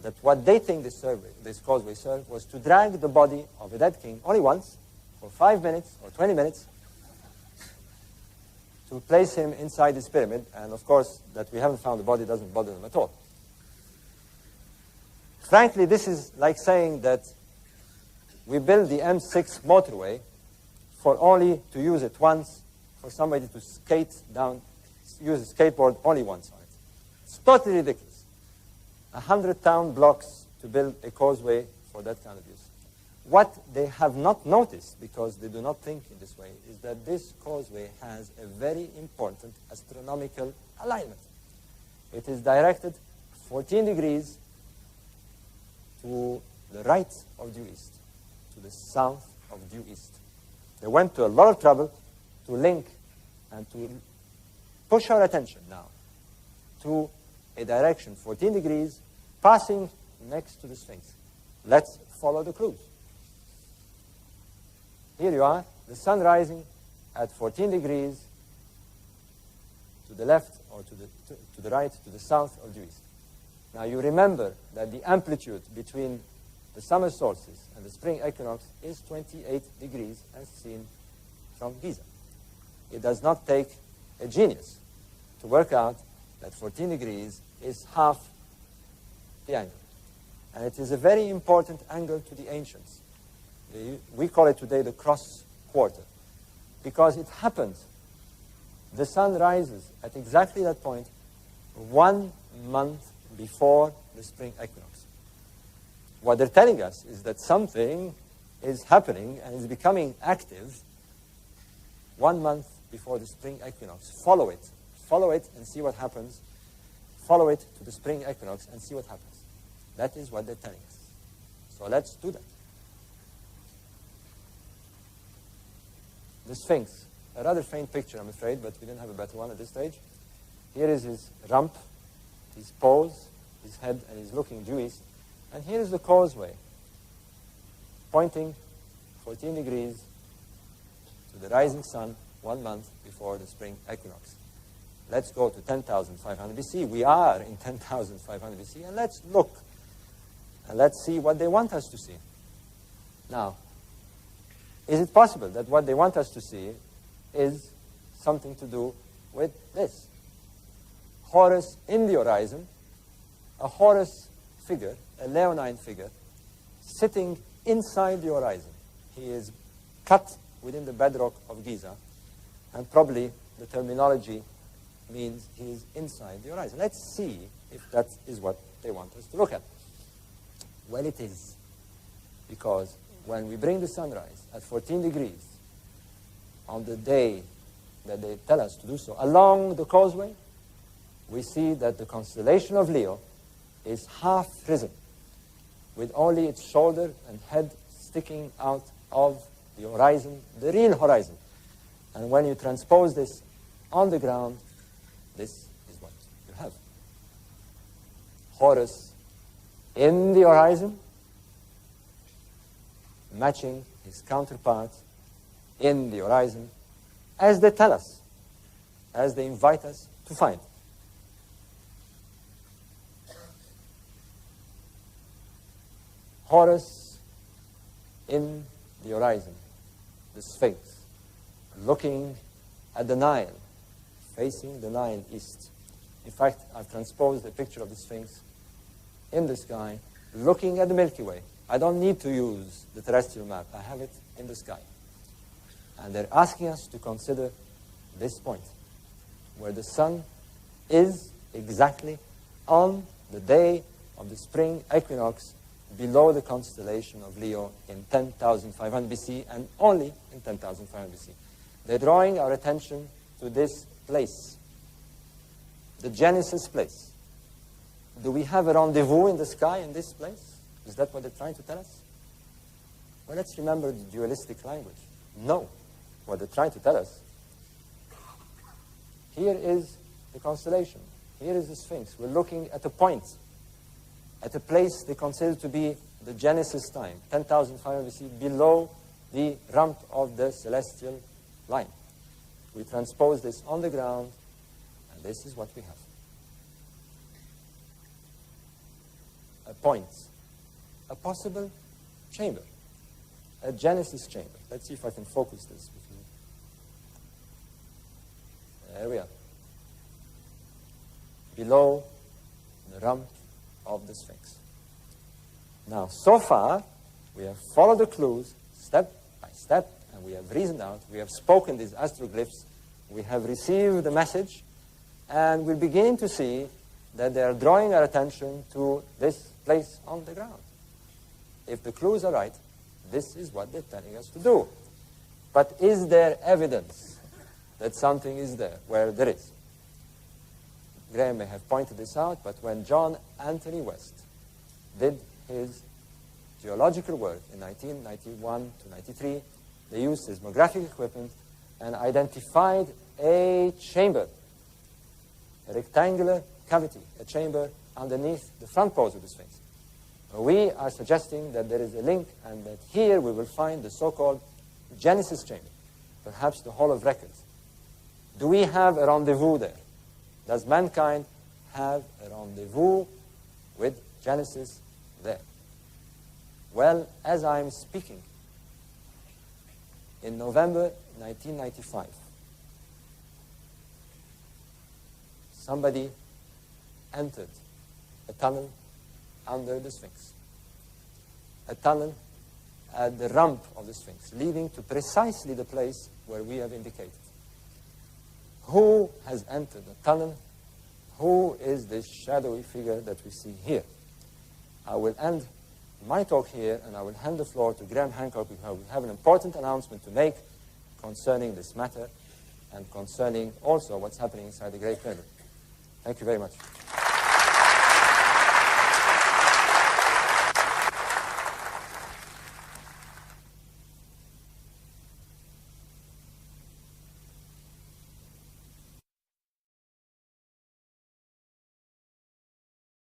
that what they think this causeway served was to drag the body of a dead king only once, for 5 minutes or 20 minutes, to place him inside this pyramid. And of course, that we haven't found the body doesn't bother them at all. Frankly, this is like saying that we build the M6 motorway for only to use it once, for somebody to skate down, use a skateboard only once on it. It's totally ridiculous. 100-ton blocks to build a causeway for that kind of use. What they have not noticed, because they do not think in this way, is that this causeway has a very important astronomical alignment. It is directed 14 degrees to the right of due east, to the south of due east. They went to a lot of trouble to link and to push our attention now to a direction 14 degrees passing next to the Sphinx. Let's follow the clues. Here you are, the sun rising at 14 degrees to the left or to the right, to the south of due east. Now you remember that the amplitude between the summer solstice and the spring equinox is 28 degrees as seen from Giza. It does not take a genius to work out that 14 degrees is half the angle. And it is a very important angle to the ancients. We call it today the cross quarter, because it happens the sun rises at exactly that point 1 month before the spring equinox. What they're telling us is that something is happening and is becoming active 1 month before the spring equinox. Follow it and see what happens. Follow it to the spring equinox and see what happens. That is what they're telling us. So let's do that. The Sphinx, a rather faint picture, I'm afraid, but we didn't have a better one at this stage. Here is his rump, his pose, his head, and he's looking due east. And here is the causeway, pointing 14 degrees to the rising sun 1 month before the spring equinox. Let's go to 10,500 BC. We are in 10,500 BC, and let's look. And let's see what they want us to see. Now, is it possible that what they want us to see is something to do with this? Horus in the horizon, a Horus figure, a leonine figure, sitting inside the horizon. He is cut within the bedrock of Giza, and probably the terminology means he is inside the horizon. Let's see if that is what they want us to look at. Well, it is, because when we bring the sunrise at 14 degrees on the day that they tell us to do so, along the causeway, we see that the constellation of Leo is half risen, with only its shoulder and head sticking out of the horizon, the real horizon. And when you transpose this on the ground, this is what you have. Horus in the horizon, matching his counterpart in the horizon, as they tell us, as they invite us to find. Horus in the horizon, the Sphinx, looking at the Nile, facing the Nile east. In fact, I've transposed a picture of the Sphinx in the sky, looking at the Milky Way. I don't need to use the terrestrial map. I have it in the sky. And they're asking us to consider this point, where the sun is exactly on the day of the spring equinox below the constellation of Leo in 10,500 BC, and only in 10,500 BC. They're drawing our attention to this place, the Genesis place. Do we have a rendezvous in the sky in this place? Is that what they're trying to tell us? Well, let's remember the dualistic language. No. What they're trying to tell us, here is the constellation. Here is the Sphinx. We're looking at a point, at a place they consider to be the Genesis time, 10,500 BC, below the rump of the celestial line. We transpose this on the ground, and this is what we have. A point, a possible chamber, a Genesis chamber. Let's see if I can focus this. There we are. Below the rump of the Sphinx. Now, so far, we have followed the clues step by step, and we have reasoned out, we have spoken these astroglyphs, we have received the message, and we're beginning to see that they are drawing our attention to this place on the ground. If the clues are right, this is what they're telling us to do. But is there evidence that something is there? Where there is. Graham may have pointed this out, but when John Anthony West did his geological work in 1991 to 93, they used seismographic equipment and identified a chamber, a rectangular cavity, a chamber underneath the front pose of the Sphinx. We are suggesting that there is a link, and that here we will find the so-called Genesis chamber, perhaps the Hall of Records. Do we have a rendezvous there? Does mankind have a rendezvous with Genesis there? Well, as I'm speaking, in November 1995, somebody entered a tunnel under the Sphinx. A tunnel at the rump of the Sphinx, leading to precisely the place where we have indicated. Who has entered the tunnel? Who is this shadowy figure that we see here? I will end my talk here, and I will hand the floor to Graham Hancock, because we have an important announcement to make concerning this matter, and concerning also what's happening inside the Great Pyramid. Thank you very much.